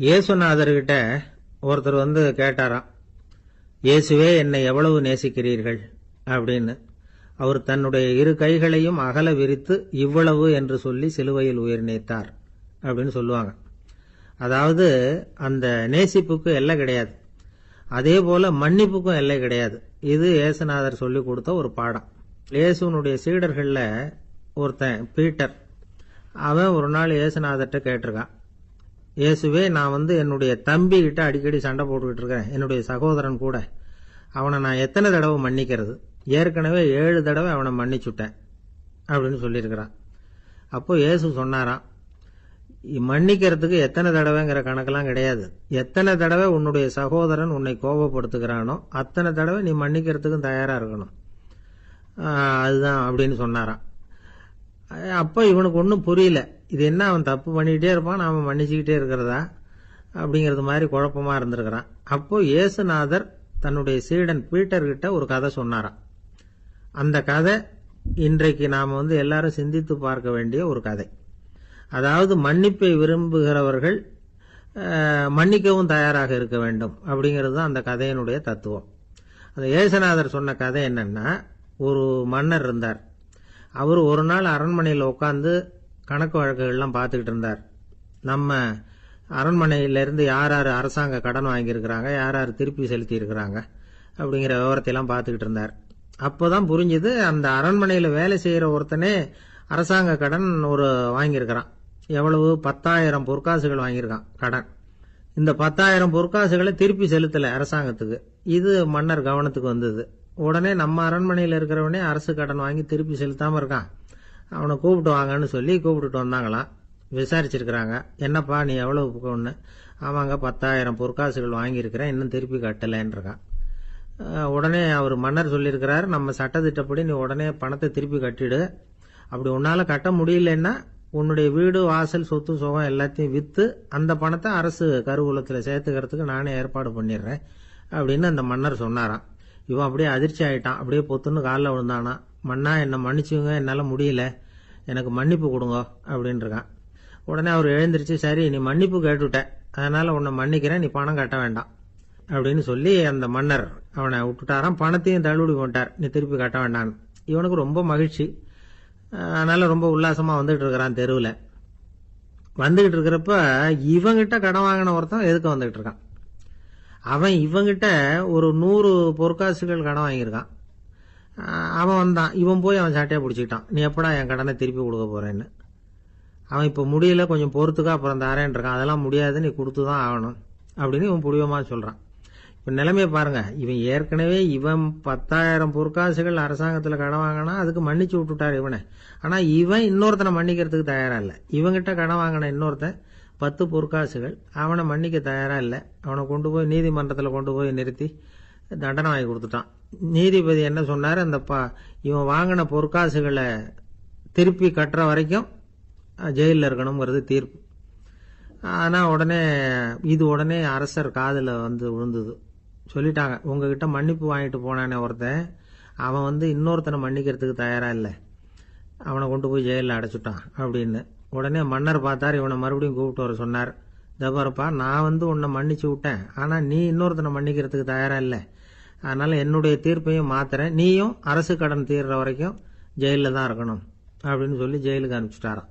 இயேசுநாதர்கிட்ட ஒருத்தர் வந்து கேட்டாராம், இயேசுவே என்னை எவ்வளவு நேசிக்கிறீர்கள் அப்படின்னு. அவர் தன்னுடைய இரு கைகளையும் அகல விரித்து இவ்வளவு என்று சொல்லி சிலுவையில் உயிர் நீத்தார் அப்படின்னு சொல்லுவாங்க. அதாவது அந்த நேசிப்புக்கு எல்லை கிடையாது, அதே போல மன்னிப்புக்கும் எல்லை கிடையாது. இது இயேசுநாதர் சொல்லி கொடுத்த ஒரு பாடம். இயேசுனுடைய சீடர்கள்ல ஒருத்தன் பீட்டர், அவன் ஒரு நாள் இயேசுநாதர்கிட்ட கேட்டிருக்கான், இயேசுவே நான் வந்து என்னுடைய தம்பி கிட்ட அடிக்கடி சண்டை போட்டுக்கிட்டு இருக்கிறேன், என்னுடைய சகோதரன் கூட, அவனை நான் எத்தனை தடவை மன்னிக்கிறது? ஏற்கனவே 7 தடவை அவனை மன்னிச்சுட்டேன் அப்படின்னு சொல்லியிருக்கிறான். அப்போ இயேசு சொன்னாராம், மன்னிக்கிறதுக்கு எத்தனை தடவைங்கிற கணக்கெல்லாம் கிடையாது. எத்தனை தடவை உன்னுடைய சகோதரன் உன்னை கோபப்படுத்துகிறானோ அத்தனை தடவை நீ மன்னிக்கிறதுக்கும் தயாரா இருக்கணும், அதுதான் அப்படின்னு சொன்னாராம். அப்போ இவனுக்கு ஒன்றும் புரியல, இது என்ன அவன் தப்பு பண்ணிக்கிட்டே இருப்பான், நாம மன்னிச்சுக்கிட்டே இருக்கிறதா அப்படிங்கிறது மாதிரி குழப்பமா இருந்திருக்கிறான். அப்போ இயேசுநாதர் தன்னுடைய சீடன் பீட்டர் கிட்ட ஒரு கதை சொன்னாராம். அந்த கதை இன்றைக்கு நாம வந்து எல்லாரும் சிந்தித்து பார்க்க வேண்டிய ஒரு கதை. அதாவது மன்னிப்பை விரும்புகிறவர்கள் மன்னிக்கவும் தயாராக இருக்க வேண்டும் அப்படிங்கிறது தான் அந்த கதையினுடைய தத்துவம். அந்த இயேசுநாதர் சொன்ன கதை என்னன்னா, ஒரு மன்னர் இருந்தார். அவர் ஒரு நாள் அரண்மனையில் உட்கார்ந்து கணக்கு வழக்குகள்லாம் பார்த்துக்கிட்டு இருந்தார். நம்ம அரண்மனையிலிருந்து யார் யார் அரசாங்க கடன் வாங்கியிருக்கிறாங்க, யார் யார் திருப்பி செலுத்தி இருக்கிறாங்க அப்படிங்கிற விவரத்தையெல்லாம் பார்த்துக்கிட்டு இருந்தார். அப்போதான் புரிஞ்சுது, அந்த அரண்மனையில் வேலை செய்கிற ஒருத்தனே அரசாங்க கடன் ஒரு வாங்கியிருக்கிறான். எவ்வளவு? 10,000 பொற்காசுகள் வாங்கியிருக்கான் கடன். இந்த 10,000 பொற்காசுகளை திருப்பி செலுத்தலை அரசாங்கத்துக்கு. இது மன்னர் கவனத்துக்கு வந்தது. உடனே நம்ம அரண்மனையில் இருக்கிறவனே அரசு கடன் வாங்கி திருப்பி செலுத்தாம இருக்கான், அவனை கூப்பிட்டு வாங்கன்னு சொல்லி கூப்பிட்டுட்டு வந்தாங்களாம். விசாரிச்சிருக்கிறாங்க, என்னப்பா நீ எவ்வளவு ஒன்று? ஆமாங்க 10,000 பொற்காசுகள் வாங்கியிருக்கிறேன், இன்னும் திருப்பி கட்டலைன்னு இருக்கான். உடனே அவர் மன்னர் சொல்லியிருக்கிறார், நம்ம சட்டத்திட்டப்படி நீ உடனே பணத்தை திருப்பி கட்டிடு. அப்படி உன்னால கட்ட முடியலன்னா உன்னுடைய வீடு வாசல் சொத்து சுகம் எல்லாத்தையும் வித்து அந்த பணத்தை அரசு கருவூலத்தில் சேர்த்துக்கிறதுக்கு நானே ஏற்பாடு பண்ணிடுறேன் அப்படின்னு அந்த மன்னர் சொன்னாராம். இவன் அப்படியே அதிர்ச்சி ஆயிட்டான், அப்படியே பொத்துன்னு காலில் விழுந்தானா. மன்னா என்னை மன்னிச்சுங்க, என்னால் முடியல, எனக்கு மன்னிப்பு கொடுங்க அப்படின்னு இருக்கான். உடனே அவர் எழுந்திருச்சு, சரி நீ மன்னிப்பு கேட்டுவிட்ட, அதனால உன்னை மன்னிக்கிறேன், நீ பணம் கட்ட வேண்டாம் அப்படின்னு சொல்லி அந்த மன்னர் அவனை விட்டுட்டாராம். பணத்தையும் தள்ளுபடி பண்ணிட்டார், நீ திருப்பி கட்ட வேண்டான்னு. இவனுக்கு ரொம்ப மகிழ்ச்சி, அதனால ரொம்ப உல்லாசமா வந்துகிட்டு இருக்கிறான். தெருவில் வந்துகிட்டு இருக்கிறப்ப இவங்கிட்ட கடன் வாங்கின ஒருத்தன் எதுக்கு வந்துகிட்டு இருக்கான். அவன் இவங்கிட்ட ஒரு 100 பொற்காசுகள் கடன் வாங்கியிருக்கான். அவன் வந்தான், இவன் போய் அவன் சாட்டையா பிடிச்சிக்கிட்டான், நீ எப்படா என் கடனை திருப்பி கொடுக்க போறேன்னு. அவன் இப்போ முடியல, கொஞ்சம் பொறுத்துக்கா, அப்புறம் தரேன் இருக்கான். அதெல்லாம் முடியாது, நீ கொடுத்துதான் ஆகணும் அப்படின்னு இவன் புடிவமா சொல்றான். இப்ப நிலைமையை பாருங்க, இவன் ஏற்கனவே இவன் 10,000 பொற்காசுகள் அரசாங்கத்துல கடன் வாங்கினா அதுக்கு மன்னிச்சு விட்டுட்டார் இவனை. ஆனா இவன் இன்னொருத்தனை மன்னிக்கிறதுக்கு தயாரா இல்ல. இவங்கிட்ட கடன் வாங்கின இன்னொருத்தன் 10 பொற்காசுகள், அவனை மன்னிக்க தயாரா இல்ல. அவனை கொண்டு போய் நீதிமன்றத்தில் கொண்டு போய் நிறுத்தி தண்டனை வாங்கி கொடுத்துட்டான். நீதிபதி என்ன சொன்னாரு, அந்த இவன் வாங்கின பொற்காசுகளை திருப்பி கட்டுற வரைக்கும் ஜெயிலில் இருக்கணுங்கிறது தீர்ப்பு. ஆனா உடனே அரசர் காதுல வந்து விழுந்தது. சொல்லிட்டாங்க, உங்ககிட்ட மன்னிப்பு வாங்கிட்டு போனானே ஒருத்தன், அவன் வந்து இன்னொருத்தனை மன்னிக்கிறதுக்கு தயாரா இல்ல, அவனை கொண்டு போய் ஜெயிலில் அடைச்சுட்டான் அப்படின்னு. உடனே மன்னர் பார்த்தார், இவனை மறுபடியும் கூப்பிட்டு வர சொன்னார். தபாரப்பா, நான் வந்து உன்னை மன்னிச்சு விட்டேன், ஆனா நீ இன்னொருத்தனை மன்னிக்கிறதுக்கு தயாரா இல்ல, அதனால என்னுடைய தீர்ப்பையும் மாத்துறேன், நீயும் அரசு கடன் தீர்ற வரைக்கும் ஜெயிலில் தான் இருக்கணும் அப்படின்னு சொல்லி ஜெயிலுக்கு அனுப்பிச்சிட்டாராம்.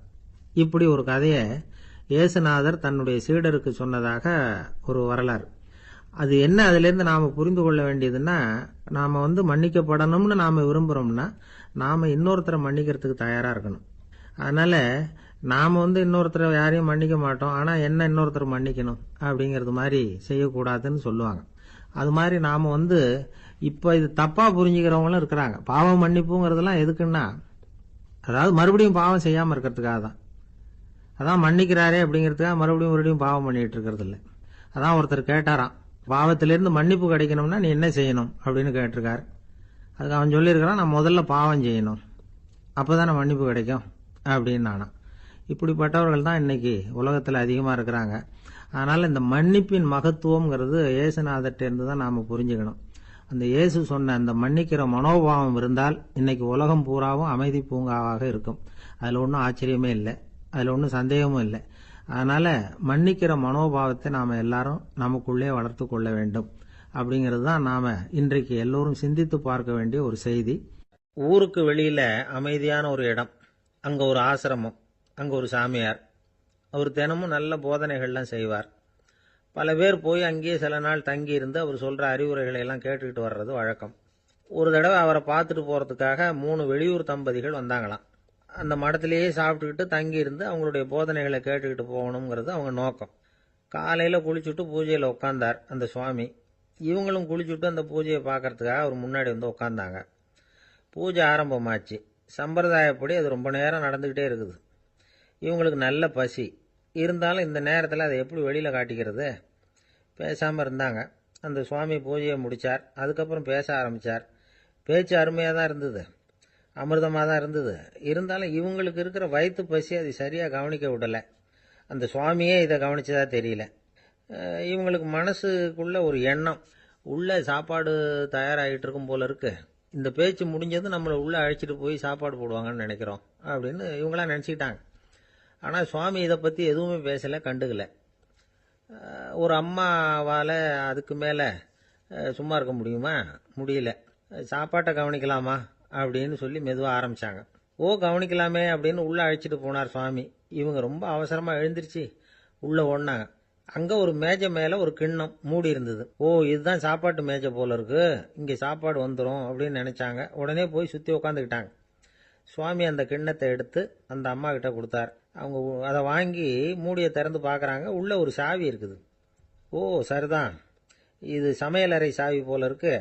இப்படி ஒரு கதையை இயேசுநாதர் தன்னுடைய சீடருக்கு சொன்னதாக ஒரு வரலாறு. அது என்ன, அதுல இருந்து நாம புரிந்து கொள்ள வேண்டியதுன்னா, நாம வந்து மன்னிக்கப்படணும்னு நாம விரும்புறோம்னா நாம இன்னொருத்தரை மன்னிக்கிறதுக்கு தயாரா இருக்கணும். அதனால நாம வந்து இன்னொருத்தரை யாரையும் மன்னிக்க மாட்டோம், ஆனா என்ன இன்னொருத்தர் மன்னிக்கணும் அப்படிங்கறது மாதிரி செய்யக்கூடாதுன்னு சொல்லுவாங்க. அது மாதிரி நாம வந்து இப்ப இது தப்பா புரிஞ்சுக்கிறவங்களும் இருக்கிறாங்க. பாவம் மன்னிப்புங்கிறதுலாம் எதுக்குன்னா, அதாவது மறுபடியும் பாவம் செய்யாம இருக்கிறதுக்காக தான். அதான் மன்னிக்கிறாரே அப்படிங்கிறதுக்காக மறுபடியும் பாவம் பண்ணிட்டு இருக்கிறது இல்லை. அதான் ஒருத்தர் கேட்டாராம், பாவத்திலிருந்து மன்னிப்பு கிடைக்கணும்னா நீ என்ன செய்யணும் அப்படின்னு கேட்டிருக்காரு. அதுக்கு அவன் சொல்லியிருக்கிறான், நான் முதல்ல பாவம் செய்யணும், அப்பதானே மன்னிப்பு கிடைக்கும் அப்படின்னு நானா. இப்படிப்பட்டவர்கள் தான் இன்னைக்கு உலகத்தில் அதிகமாக இருக்கிறாங்க. அதனால இந்த மன்னிப்பின் மகத்துவம்ங்கிறது இயேசுநாதர்ட்ட இருந்து தான் நாம புரிஞ்சுக்கணும். அந்த இயேசு சொன்ன அந்த மன்னிக்கிற மனோபாவம் இருந்தால் இன்னைக்கு உலகம் பூராவும் அமைதி பூங்காவாக இருக்கும். அதுல ஒன்றும் ஆச்சரியமே இல்லை, அதுல ஒன்றும் சந்தேகமும் இல்லை. அதனால மன்னிக்கிற மனோபாவத்தை நாம எல்லாரும் நமக்குள்ளே வளர்த்து கொள்ள வேண்டும் அப்படிங்கிறது தான் நாம இன்றைக்கு எல்லோரும் சிந்தித்து பார்க்க வேண்டிய ஒரு செய்தி. ஊருக்கு வெளியில அமைதியான ஒரு இடம், அங்க ஒரு ஆசிரமம், அங்க ஒரு சாமியார், அவர் தினமும் நல்ல போதனைகள்லாம் செய்வார். பல பேர் போய் அங்கேயே சில நாள் தங்கி இருந்து அவர் சொல்ற அறிவுரைகளை எல்லாம் கேட்டுக்கிட்டு வர்றது வழக்கம். ஒரு தடவை அவரை பார்த்துட்டு போறதுக்காக 3 வெளியூர் தம்பதிகள் வந்தாங்களாம். அந்த மடத்திலேயே சாப்பிட்டுக்கிட்டு தங்கி இருந்து அவங்களுடைய போதனைகளை கேட்டுக்கிட்டு போகணுங்கிறது அவங்க நோக்கம். காலையில குளிச்சுட்டு பூஜையில உட்கார்ந்தார் அந்த சுவாமி. இவங்களும் குளிச்சுட்டு அந்த பூஜையை பார்க்கறதுக்காக அவர் முன்னாடி வந்து உட்கார்ந்தாங்க. பூஜை ஆரம்பமாச்சு. சம்பிரதாயப்படி அது ரொம்ப நேரம் நடந்துகிட்டே இருக்குது. இவங்களுக்கு நல்ல பசி இருந்தாலும் இந்த நேரத்தில் அதை எப்படி வெளியில் காட்டிக்கிறது? பேசாமல் இருந்தாங்க. அந்த சுவாமி பூஜையை முடித்தார். அதுக்கப்புறம் பேச ஆரம்பித்தார். பேச்சு அருமையாக தான் இருந்தது, அமிர்தமாக தான் இருந்தது. இருந்தாலும் இவங்களுக்கு இருக்கிற வயிற்று பசி அது சரியாக கவனிக்க விடலை. அந்த சுவாமியே இதை கவனிச்சதா தெரியல. இவங்களுக்கு மனசுக்குள்ள ஒரு எண்ணம், உள்ள சாப்பாடு தயாராகிட்டு இருக்கும் போல இருக்கு, இந்த பேச்சு முடிஞ்சது நம்மளை உள்ளே அழைச்சிட்டு போய் சாப்பாடு போடுவாங்கன்னு நினைக்கிறோம் அப்படின்னு இவங்களாம் நினச்சிக்கிட்டாங்க. ஆனால் சுவாமி இதை பற்றி எதுவுமே பேசலை, கண்டுக்கலை. ஒரு அம்மாவால் அதுக்கு மேலே சும்மா இருக்க முடியுமா? முடியல. சாப்பாட்டை கவனிக்கலாமா அப்படின்னு சொல்லி மெதுவாக ஆரம்பித்தாங்க. ஓ கவனிக்கலாமே அப்படின்னு உள்ளே அழைச்சிட்டு போனார் சுவாமி. இவங்க ரொம்ப அவசரமாக எழுந்திருச்சு உள்ளே ஓடினாங்க. அங்கே ஒரு மேஜை மேலே ஒரு கிண்ணம் மூடி இருந்தது. ஓ இதுதான் சாப்பாட்டு மேஜை போல இருக்கு, இங்கே சாப்பாடு வந்துடும் அப்படின்னு நினச்சாங்க. உடனே போய் சுற்றி உட்காந்துக்கிட்டாங்க. சுவாமி அந்த கிண்ணத்தை எடுத்து அந்த அம்மா கிட்ட கொடுத்தார். அவங்க அதை வாங்கி மூடியை திறந்து பார்க்குறாங்க. உள்ளே ஒரு சாவி இருக்குது. ஓ சரிதான், இது சமையலறை சாவி போல இருக்கு,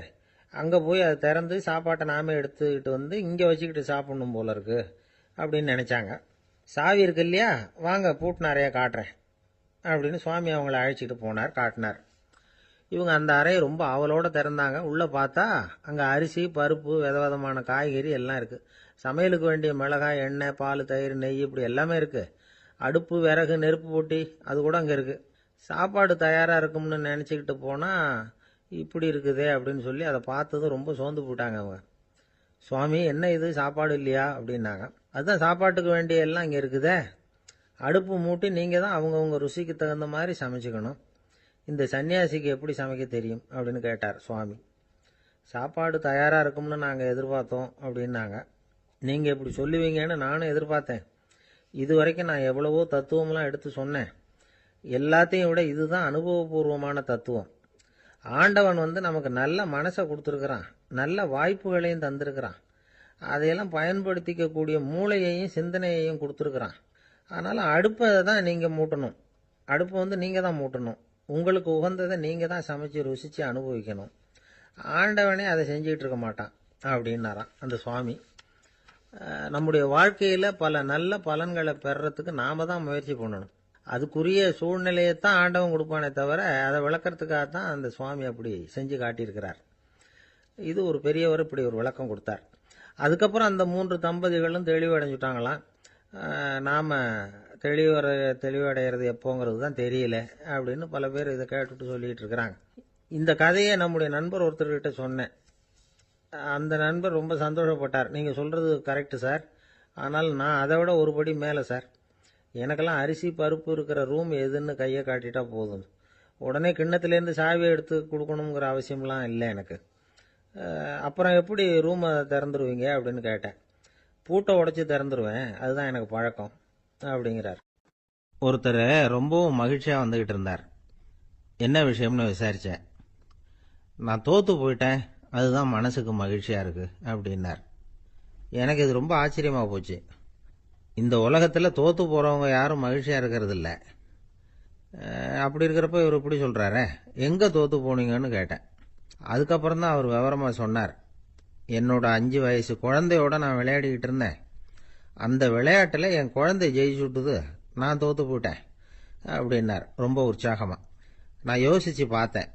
அங்கே போய் அதை திறந்து சாப்பாட்டை நாமே எடுத்துக்கிட்டு வந்து இங்கே வச்சுக்கிட்டு சாப்பிடணும் போல இருக்கு அப்படின்னு நினச்சாங்க. சாவி இருக்கு இல்லையா, வாங்க பூட்டு நிறையா காட்டுறேன் அப்படின்னு சுவாமி அவங்கள அழைச்சிட்டு போனார், காட்டினார். இவங்க அந்த அறையை ரொம்ப ஆவலோடு திறந்தாங்க. உள்ளே பார்த்தா அங்கே அரிசி, பருப்பு, விதவிதமான காய்கறி எல்லாம் இருக்குது. சமையலுக்கு வேண்டிய மிளகாய், எண்ணெய், பால், தயிர், நெய் இப்படி எல்லாமே இருக்குது. அடுப்பு, விறகு, நெருப்பு போட்டி அது கூட அங்கே இருக்குது. சாப்பாடு தயாராக இருக்கும்னு நினச்சிக்கிட்டு போனால் இப்படி இருக்குதே அப்படின்னு சொல்லி அதை பார்த்ததும் ரொம்ப சோர்ந்து போட்டாங்க அவங்க. சுவாமி என்ன இது சாப்பாடு இல்லையா அப்படின்னாங்க. அதுதான் சாப்பாட்டுக்கு வேண்டிய எல்லாம் இங்கே இருக்குதே, அடுப்பு மூட்டி நீங்கள் தான் அவங்கவுங்க ருசிக்கு தகுந்த மாதிரி சமைச்சுக்கணும், இந்த சன்னியாசிக்கு எப்படி சமைக்க தெரியும் அப்படின்னு கேட்டார் சுவாமி. சாப்பாடு தயாராக இருக்கும்னு நாங்கள் எதிர்பார்த்தோம் அப்படின்னாங்க. நீங்கள் இப்படி சொல்லுவீங்கன்னு நானும் எதிர்பார்த்தேன். இது வரைக்கும் நான் எவ்வளவோ தத்துவம்லாம் எடுத்து சொன்னேன். எல்லாத்தையும் விட இதுதான் அனுபவபூர்வமான தத்துவம். ஆண்டவன் நமக்கு நல்ல மனசை கொடுத்துருக்குறான், நல்ல வாய்ப்புகளையும் தந்திருக்கிறான், அதையெல்லாம் பயன்படுத்திக்கக்கூடிய மூளையையும் சிந்தனையையும் கொடுத்துருக்குறான். அதனால் அடுப்பை தான் நீங்கள் மூட்டணும், அடுப்பை நீங்கள் தான் மூட்டணும், உங்களுக்கு உகந்ததை நீங்கள் தான் சமைச்சு ருசித்து அனுபவிக்கணும். ஆண்டவனே அதை செஞ்சுக்கிட்டு இருக்க மாட்டான் அப்படின்னாராம் அந்த சுவாமி. நம்முடைய வாழ்க்கையில் பல நல்ல பலன்களை பெறறதுக்கு நாம தான் முயற்சி பண்ணணும். அதுக்குரிய சூழ்நிலையைத்தான் ஆண்டவன் கொடுப்பானே தவிர அதை விளக்கறதுக்காக தான் அந்த சுவாமி அப்படி செஞ்சு காட்டியிருக்கிறார். இது ஒரு பெரியவர் இப்படி ஒரு விளக்கம் கொடுத்தார். அதுக்கப்புறம் அந்த 3 தம்பதிகளும் தெளிவடைஞ்சுட்டாங்களாம். நாம் தெளிவடைகிறது எப்போங்கிறது தான் தெரியல அப்படின்னு பல பேர் இதை கேட்டுட்டு சொல்லிட்டு இருக்கிறாங்க. இந்த கதையை நம்முடைய நண்பர் ஒருத்தர்கிட்ட சொன்னேன். அந்த நண்பர் ரொம்ப சந்தோஷப்பட்டார். நீங்கள் சொல்கிறது கரெக்டு சார், ஆனால் நான் அதை விட ஒரு படி மேலே சார். எனக்கெல்லாம் அரிசி பருப்பு இருக்கிற ரூம் எதுன்னு கையை காட்டிட்டா போதும், உடனே கிண்ணத்துலேருந்து சாவியை எடுத்து கொடுக்கணுங்கிற அவசியம்லாம் இல்லை எனக்கு. அப்புறம் எப்படி ரூமை திறந்துருவீங்க அப்படின்னு கேட்டேன். பூட்டை உடைச்சி திறந்துருவேன், அதுதான் எனக்கு பழக்கம் அப்படிங்கிறார். ஒருத்தர் ரொம்பவும் மகிழ்ச்சியாக வந்துக்கிட்டு இருந்தார். என்ன விஷயம்னு விசாரித்தேன். நான் தோற்று போயிட்டேன், அதுதான் மனசுக்கு மகிழ்ச்சியாக இருக்கு அப்படின்னார். எனக்கு இது ரொம்ப ஆச்சரியமாக போச்சு. இந்த உலகத்தில் தோற்று போகிறவங்க யாரும் மகிழ்ச்சியாக இருக்கிறது இல்லை. அப்படி இருக்கிறப்ப இவர் இப்படி சொல்கிறாரே, எங்கே தோற்று போனீங்கன்னு கேட்டேன். அதுக்கப்புறம் தான் அவர் விவரமாக சொன்னார். என்னோட 5 வயசு குழந்தையோட நான் விளையாடிக்கிட்டு இருந்தேன், அந்த விளையாட்டில் என் குழந்தை ஜெயிச்சு விட்டுது, நான் தோற்று போயிட்டேன் அப்படின்னார் ரொம்ப உற்சாகமாக. நான் யோசித்து பார்த்தேன்.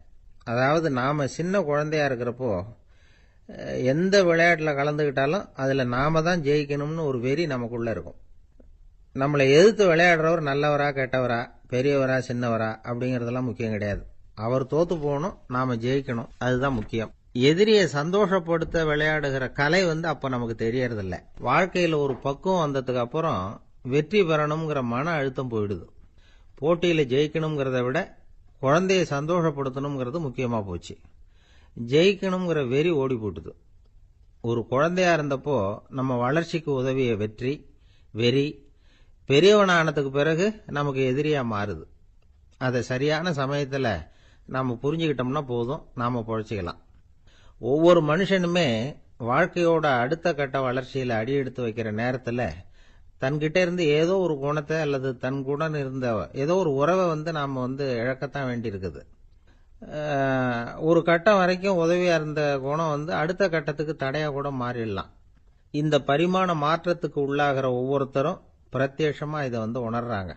அதாவது நாம் சின்ன குழந்தையா இருக்கிறப்போ எந்த விளையாட்டில் கலந்துக்கிட்டாலும் அதில் நாம தான் ஜெயிக்கணும்னு ஒரு வெறி நமக்குள்ளே இருக்கும். நம்மளை எதிர்த்து விளையாடுறவர் நல்லவரா கெட்டவரா, பெரியவரா சின்னவரா அப்படிங்கிறதெல்லாம் முக்கியம் கிடையாது. அவர் தோற்று போகணும், நாம் ஜெயிக்கணும், அதுதான் முக்கியம். எதிரியை சந்தோஷப்படுத்த விளையாடுகிற கலை அப்போ நமக்கு தெரியறதில்ல. வாழ்க்கையில் ஒரு பக்குவம் வந்ததுக்கு அப்புறம் வெற்றி பெறணுங்கிற மன அழுத்தம் போயிடுது. போட்டியில் ஜெயிக்கணுங்கிறத விட குழந்தைய சந்தோஷப்படுத்தணுங்கிறது முக்கியமாக போச்சு. ஜெயிக்கணுங்கிற வெறி ஓடி போட்டுது. ஒரு குழந்தையா இருந்தப்போ நம்ம வளர்ச்சிக்கு உதவிய வெறி பெரியவனானதுக்கு பிறகு நமக்கு எதிரியா மாறுது. அதை சரியான சமயத்தில் நாம புரிஞ்சுக்கிட்டோம்னா போதும், நாம பொழைச்சிக்கலாம். ஒவ்வொரு மனுஷனுமே வாழ்க்கையோட அடுத்த கட்ட வளர்ச்சியில் அடி எடுத்து வைக்கிற நேரத்தில் தன்கிட்ட இருந்து ஏதோ ஒரு குணத்தை அல்லது தன் குணம் இருந்த ஏதோ ஒரு உறவை நாம இழக்கத்தான் வேண்டியிருக்குது. ஒரு கட்டம் வரைக்கும் உதவியா இருந்த குணம் அடுத்த கட்டத்துக்கு தடையா கூட மாறிடலாம். இந்த பரிமாண மாற்றத்துக்கு உள்ளாகிற ஒவ்வொருத்தரும் பிரத்யட்சமா இதை உணர்றாங்க.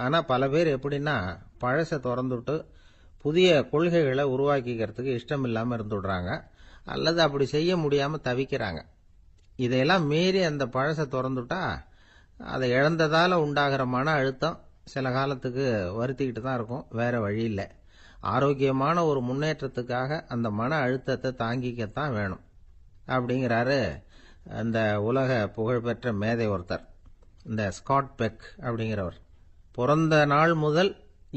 ஆனா பல பேர் எப்படின்னா பழசை திறந்துட்டு புதிய கொள்கைகளை உருவாக்கிக்கிறதுக்கு இஷ்டம் இல்லாம இருந்துடுறாங்க, அல்லது அப்படி செய்ய முடியாம தவிக்கிறாங்க. இதையெல்லாம் மீறி அந்த பழசை திறந்துட்டா அதை இழந்ததால உண்டாகிற மன அழுத்தம் சில காலத்துக்கு வருத்திக்கிட்டு தான் இருக்கும், வேற வழி இல்லை. ஆரோக்கியமான ஒரு முன்னேற்றத்துக்காக அந்த மன அழுத்தத்தை தாங்கிக்கத்தான் வேணும் அப்படிங்கிறாரு அந்த உலக புகழ்பெற்ற மேதை ஒருத்தர், இந்த ஸ்காட் பெக் அப்படிங்கிறவர். பிறந்த நாள் முதல்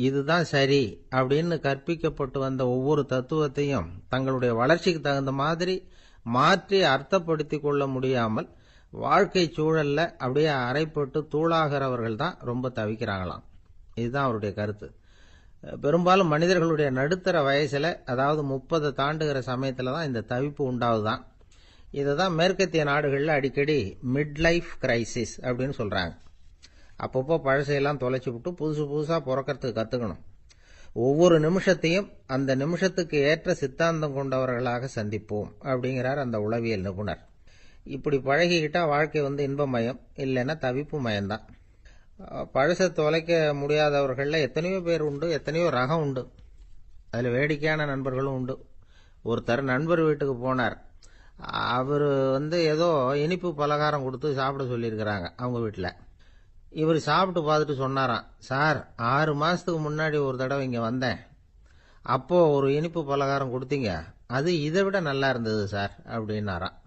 இதுதான் சரி அப்படின்னு கற்பிக்கப்பட்டு வந்த ஒவ்வொரு தத்துவத்தையும் தங்களுடைய வளர்ச்சிக்கு தகுந்த மாதிரி மாற்றி அர்த்தப்படுத்தி கொள்ள முடியாமல் வாழ்க்கை சூழல்ல அப்படியே அரைப்பட்டு தூளாகிறவர்கள் தான் ரொம்ப தவிக்கிறாங்களாம். இதுதான் அவருடைய கருத்து. பெரும்பாலும் மனிதர்களுடைய நடுத்தர வயசுல, அதாவது 30 தாண்டுகிற சமயத்துல தான் இந்த தவிப்பு உண்டாவதுதான். இதை தான் மேற்கத்திய நாடுகளில் அடிக்கடி மிட் லைஃப் கிரைசிஸ் அப்படின்னு சொல்றாங்க. அப்பப்போ பழசையெல்லாம் தொலைச்சி விட்டு புதுசு புதுசா பிறக்கிறதுக்கு கத்துக்கணும். ஒவ்வொரு நிமிஷத்தையும் அந்த நிமிஷத்துக்கு ஏற்ற சித்தாந்தம் கொண்டவர்களாக சந்திப்போம் அப்படிங்கிறார் அந்த உளவியல் நிபுணர். இப்படி பழகிக்கிட்டா வாழ்க்கை இன்பமயம், இல்லைன்னா தவிப்பு மயம்தான். பழசை தொலைக்க முடியாதவர்கள்ல எத்தனையோ பேர் உண்டு, எத்தனையோ ரகம் உண்டு. அதில் வேடிக்கையான நண்பர்களும் உண்டு. ஒருத்தர் நண்பர் வீட்டுக்கு போனார். அவர் ஏதோ இனிப்பு பலகாரம் கொடுத்து சாப்பிட சொல்லியிருக்கிறாங்க அவங்க வீட்டில். இவர் சாப்பிட்டு பார்த்துட்டு சொன்னாராம், சார் 6 மாசத்துக்கு முன்னாடி ஒரு தடவை இங்கே வந்தேன், அப்போ ஒரு இனிப்பு பலகாரம் கொடுத்தீங்க, அது இதை விட நல்லா இருந்தது சார் அப்படின்னாராம்.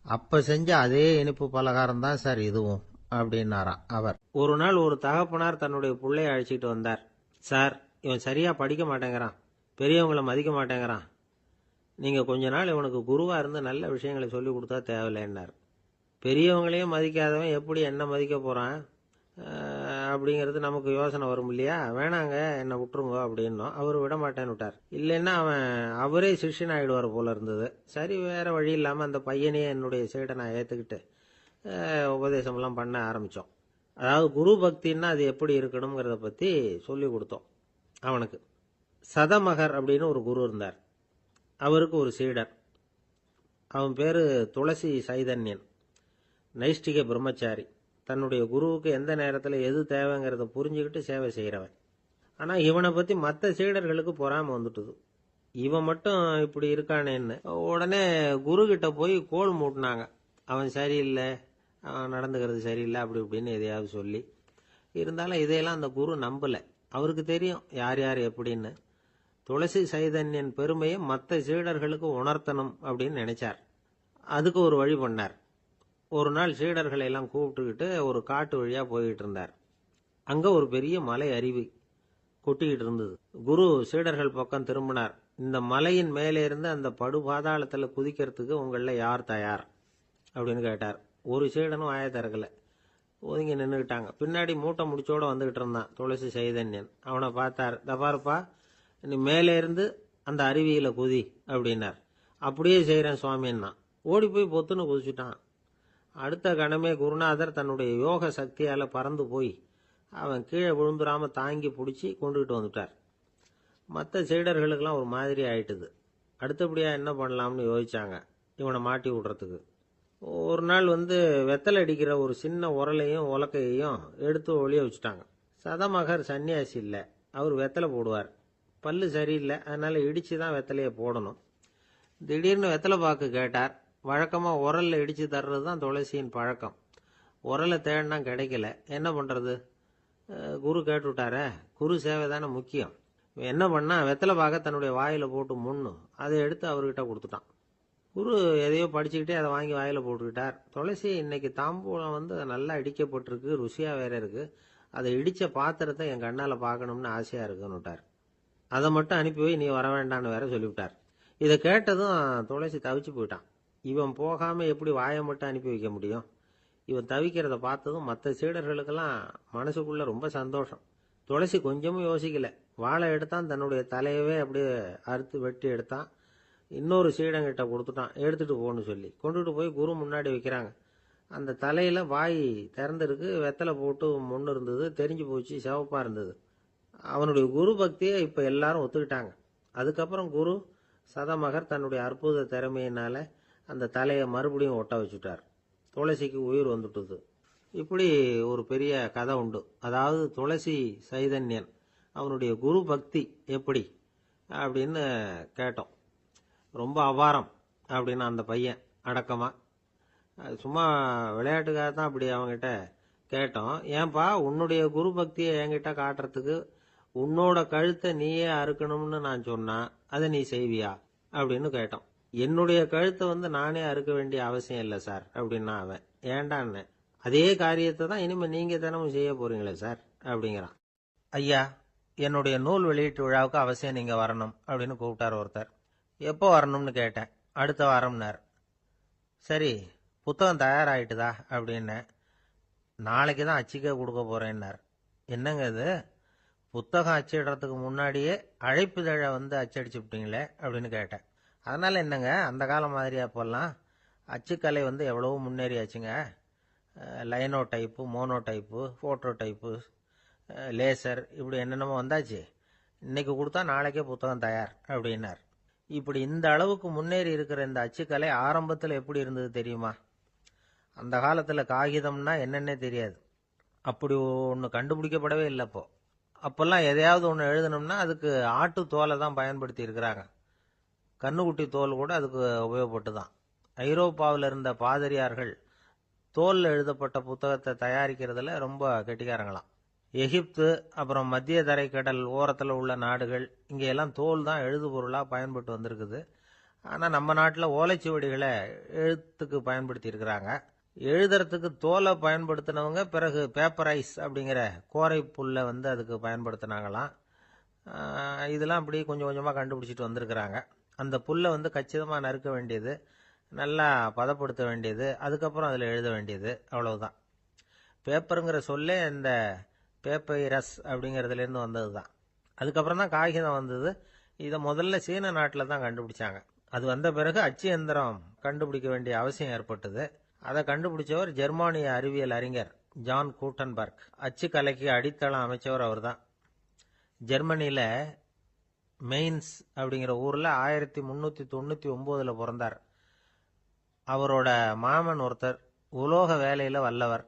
அப்ப செஞ்ச அதே இனிப்பு பலகாரம் தான் சார் இதுவும் அப்படின்னாராம் அவர். ஒரு நாள் ஒரு தகப்பனார் தன்னுடைய பிள்ளைய அழைச்சிக்கிட்டு வந்தார். சார், இவன் சரியா படிக்க மாட்டேங்கிறான், பெரியவங்களை மதிக்க மாட்டேங்கிறான், நீங்க கொஞ்ச நாள் இவனுக்கு குருவா இருந்து நல்ல விஷயங்களை சொல்லி கொடுத்தா தேவையில்லைன்னார். பெரியவங்களையும் மதிக்காதவன் எப்படி என்ன மதிக்க போறான் அப்படிங்கிறது நமக்கு யோசனை வரும் இல்லையா? வேணாங்க, என்ன விட்டுருங்க அப்படின்னோம். அவர் விட மாட்டேன்னு விட்டார். இல்லைன்னா அவரே சிஷ்யன் ஆயிடுவார் போல இருந்தது. சரி, வேற வழி இல்லாம அந்த பையனையே என்னுடைய சைடை நான் ஏத்துக்கிட்டு உபதேசம்லாம் பண்ண ஆரம்பித்தோம். அதாவது குரு பக்தின்னா அது எப்படி இருக்கணுங்கிறத பற்றி சொல்லி கொடுத்தோம் அவனுக்கு. சதமகர் அப்படின்னு ஒரு குரு இருந்தார். அவருக்கு ஒரு சீடர். அவன் பேரு துளசி சைதன்யன், நைஷ்டிக பிரம்மச்சாரி. தன்னுடைய குருவுக்கு எந்த நேரத்தில் எது தேவைங்கிறத புரிஞ்சுக்கிட்டு சேவை செய்கிறவன். ஆனால் இவனை பற்றி மற்ற சீடர்களுக்கு பொறாம வந்துட்டுது. இவன் மட்டும் இப்படி இருக்கானேன்னு உடனே குரு கிட்ட போய் கோல் மூட்டினாங்க. அவன் சரியில்லை, அவன் நடந்துக்கிறது சரியில்லை, அப்படி இப்படின்னு எதையாவது சொல்லி. இருந்தாலும் இதையெல்லாம் அந்த குரு நம்பலை. அவருக்கு தெரியும் யார் யார் எப்படின்னு. துளசி சைதன்யன் பெருமையை மற்ற சீடர்களுக்கு உணர்த்தணும் அப்படின்னு நினைச்சார். அதுக்கு ஒரு வழி பண்ணார். ஒரு நாள் சீடர்களை எல்லாம் கூப்பிட்டுக்கிட்டு ஒரு காட்டு வழியா போய்கிட்டு இருந்தார். அங்க ஒரு பெரிய மலை அருவி கொட்டிக்கிட்டு இருந்தது. குரு சீடர்கள் பக்கம் திரும்பினார். இந்த மலையின் மேலே இருந்து அந்த படு பாதாளத்துல குதிக்கிறதுக்கு உங்கள யார் தயார் அப்படின்னு கேட்டார். ஒரு சீடனும் வாய திறக்கல, ஒதுங்கி நின்றுக்கிட்டாங்க. பின்னாடி மூட்டை முடிச்சோட வந்துகிட்டு இருந்தான் துளசி சைதன்யன். அவனை பார்த்தார். தபாருப்பா, நீ மேலே இருந்து அந்த அருவியில குதி அப்படின்னார். அப்படியே செய்யறேன் சுவாமின்னா ஓடி போய் பொத்துன்னு குதிச்சுட்டான். அடுத்த கணமே குருநாதர் தன்னுடைய யோக சக்தியால பறந்து போய் அவன் கீழே விழுந்துடாம தாங்கி பிடிச்சி கொண்டுகிட்டு வந்துட்டார். மற்ற சீடர்களுக்கெல்லாம் ஒரு மாதிரி ஆயிட்டுது. அடுத்தபடியா என்ன பண்ணலாம்னு யோசிச்சாங்க இவனை மாட்டி விடுறதுக்கு. ஒரு நாள் வெத்தலை அடிக்கிற ஒரு சின்ன உரலையும் உலக்கையையும் எடுத்து ஒளிய வச்சுட்டாங்க. சதமகர் சன்னியாசி இல்லை, அவர் வெத்தலை போடுவார். பல்லு சரியில்லை, அதனால இடிச்சு தான் வெத்தலையை போடணும். திடீர்னு வெத்தலை பாக்கு கேட்டார். வழக்கமா உரல்ல இடிச்சு தர்றது தான் துளசியின் பழக்கம். உரலை தேடினா கிடைக்கல, என்ன பண்றது? குரு கேட்டுவிட்டார. குரு சேவை தானே முக்கியம். என்ன பண்ணா, வெத்தலை பாக்க தன்னுடைய வாயில போட்டு முன்னு அதை எடுத்து அவர்கிட்ட கொடுத்துட்டான். குரு எதையோ படிச்சுக்கிட்டே அதை வாங்கி வாயில போட்டுக்கிட்டார். துளசி, இன்னைக்கு தாம்பூலம் நல்லா இடிக்கப்பட்டிருக்கு, ருசியா வேற இருக்கு, அதை இடிச்ச பாத்திரத்தை என் கண்ணால பார்க்கணும்னு ஆசையா இருக்குன்னுட்டார். அதை மட்டும் அனுப்பி போய் நீ வர வேண்டான்னு வேற சொல்லிவிட்டார். இதை கேட்டதும் துளசி தவிச்சு போயிட்டான். இவன் போகாம எப்படி வாயை மட்டும் அனுப்பி வைக்க முடியும்? இவன் தவிக்கிறத பார்த்ததும் மற்ற சீடர்களுக்கெல்லாம் மனசுக்குள்ள ரொம்ப சந்தோஷம். துளசி கொஞ்சமும் யோசிக்கல. வாழை எடுத்தான், தன்னுடைய தலையவே அப்படியே அறுத்து வெட்டி எடுத்தான். இன்னொரு சீடங்கிட்ட கொடுத்துட்டான், எடுத்துட்டு போன்னு சொல்லி. கொண்டுட்டு போய் குரு முன்னாடி வைக்கிறாங்க. அந்த தலையில வாய் திறந்திருக்கு, வெத்தலை போட்டு முன்னு இருந்தது, தெரிஞ்சு போச்சு, சிவப்பா இருந்தது. அவனுடைய குரு பக்தியை இப்ப எல்லாரும் ஒத்துக்கிட்டாங்க. அதுக்கப்புறம் குரு சதமகர் தன்னுடைய அற்புத திறமையினால அந்த தலையை மறுபடியும் ஒட்ட வச்சுட்டார். துளசிக்கு உயிர் வந்துட்டுது. இப்படி ஒரு பெரிய கதை உண்டு. அதாவது துளசி சைதன்யன் அவனுடைய குரு பக்தி எப்படி அப்படின்னு கேட்டோம். ரொம்ப அபாரம் அப்படின்னு அந்த பையன் அடக்கமா, சும்மா விளையாட்டுக்காக தான் அப்படி அவங்கிட்ட கேட்டோம். ஏன்பா உன்னுடைய குரு பக்தியை என்கிட்ட காட்டுறதுக்கு உன்னோட கழுத்தை நீயே அறுக்கணும்னு நான் சொன்னா அதை நீ செய்வியா அப்படின்னு கேட்டோம். என்னுடைய கழுத்தை நானே அறுக்க வேண்டிய அவசியம் இல்லை சார் அப்படின்னா அவன். ஏண்டான்னு, அதே காரியத்தை தான் இனிமே நீங்க தினமும் செய்ய போறீங்களே சார் அப்படிங்கிறான். ஐயா, என்னுடைய நூல் வெளியீட்டு விழாவுக்கு அவசியம் நீங்க வரணும் அப்படின்னு கூப்பிட்டார் ஒருத்தர். எப்போ வரணும்னு கேட்டேன். அடுத்த வாரம்னார். சரி, புத்தகம் தயாராகிட்டுதா அப்படின்னு. நாளைக்கு தான் அச்சிக்க கொடுக்க போறேன்னார். என்னங்க இது, புத்தகம் அச்சிடுறதுக்கு முன்னாடியே அழைப்புதழை அச்சடிச்சு விட்டீங்களே அப்படின்னு கேட்டேன். அதனால என்னங்க, அந்த காலம் மாதிரியா போடலாம். அச்சுக்கலை எவ்வளவோ முன்னேறியாச்சுங்க. Linotype, monotype, phototype, laser, இப்படி என்னென்னமோ வந்தாச்சு. இன்னைக்கு கொடுத்தா நாளைக்கே புத்தகம் தயார் அப்படின்னார். இப்படி இந்த அளவுக்கு முன்னேறி இருக்கிற இந்த அச்சுக்கலை ஆரம்பத்தில் எப்படி இருந்தது தெரியுமா? அந்த காலத்தில் காகிதம்னா என்னன்னே தெரியாது. அப்படி ஒன்று கண்டுபிடிக்கப்படவே இல்லை. அப்பெல்லாம் எதையாவது ஒன்று எழுதணும்னா அதுக்கு ஆட்டு தோலை தான் பயன்படுத்தி இருக்கிறாங்க. கண்ணுக்குட்டி தோல் கூட அதுக்கு உபயோகப்பட்டு தான். ஐரோப்பாவில் இருந்த பாதிரியார்கள் தோலில் எழுதப்பட்ட புத்தகத்தை தயாரிக்கிறதுல ரொம்ப கெட்டிக்காரங்களாம். எகிப்து, அப்புறம் மத்திய தரைக்கடல் ஓரத்தில் உள்ள நாடுகள், இங்கெல்லாம் தோல் தான் எழுது பொருளாக பயன்பட்டு வந்திருக்குது. ஆனால் நம்ம நாட்டில் ஓலைச்சுவடிகளை எழுத்துக்கு பயன்படுத்தி இருக்கிறாங்க. எழுதுறதுக்கு தோலை பயன்படுத்தினவங்க பிறகு பேப்பரைஸ் அப்படிங்கிற கோரை புல்லை அதுக்கு பயன்படுத்தினாங்களாம். இதெல்லாம் அப்படி கொஞ்சம் கொஞ்சமாக கண்டுபிடிச்சிட்டு வந்திருக்கிறாங்க. அந்த புல்லை கச்சிதமாக நறுக்க வேண்டியது, நல்லா பதப்படுத்த வேண்டியது, அதுக்கப்புறம் அதில் எழுத வேண்டியது, அவ்வளவுதான். பேப்பருங்கிற சொல்லே இந்த பேப்பைரஸ் அப்படிங்கிறதுலேருந்து வந்தது தான். அதுக்கப்புறம் தான் காகிதம் வந்தது. இதை முதல்ல சீன நாட்டில் தான் கண்டுபிடிச்சாங்க. அது வந்த பிறகு அச்சு எந்திரம் கண்டுபிடிக்க வேண்டிய அவசியம் ஏற்பட்டது. அதை கண்டுபிடிச்சவர் ஜெர்மானிய அறிவியல் அறிஞர் ஜான் கூட்டன்பர்க். அச்சு கலைக்கு அடித்தளம் அமைச்சவர் அவர் தான். ஜெர்மனியில மெயின்ஸ் அப்படிங்கிற ஊர்ல 1399 பிறந்தார். அவரோட மாமன் ஒருத்தர் உலோக வேலையில வல்லவர்.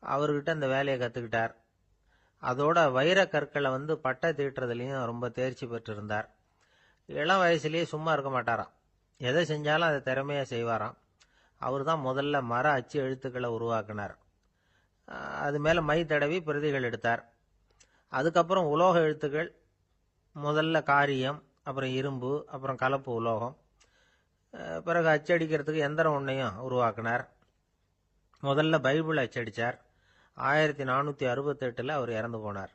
அவர்கிட்ட அந்த வேலையை கத்துக்கிட்டார். அதோட வைர கற்களை பட்டை தீட்டுறதுலையும் ரொம்ப தேர்ச்சி பெற்றிருந்தார். இளம் வயசுலயே சும்மா இருக்க மாட்டாராம். எதை செஞ்சாலும் அதை திறமையா செய்வாராம். அவர் தான் முதல்ல மர அச்சு எழுத்துக்களை உருவாக்கினார். அது மேல மை தடவி பிரதிகள் எடுத்தார். அதுக்கப்புறம் உலோக எழுத்துக்கள், முதல்ல காரியம், அப்புறம் இரும்பு, அப்புறம் கலப்பு உலோகம், பிறகு அச்சடிக்கிறதுக்கு எந்திரம் ஒன்றையும் உருவாக்கினார். முதல்ல பைபிள் அச்சடித்தார். 1468 அவர் இறந்து போனார்.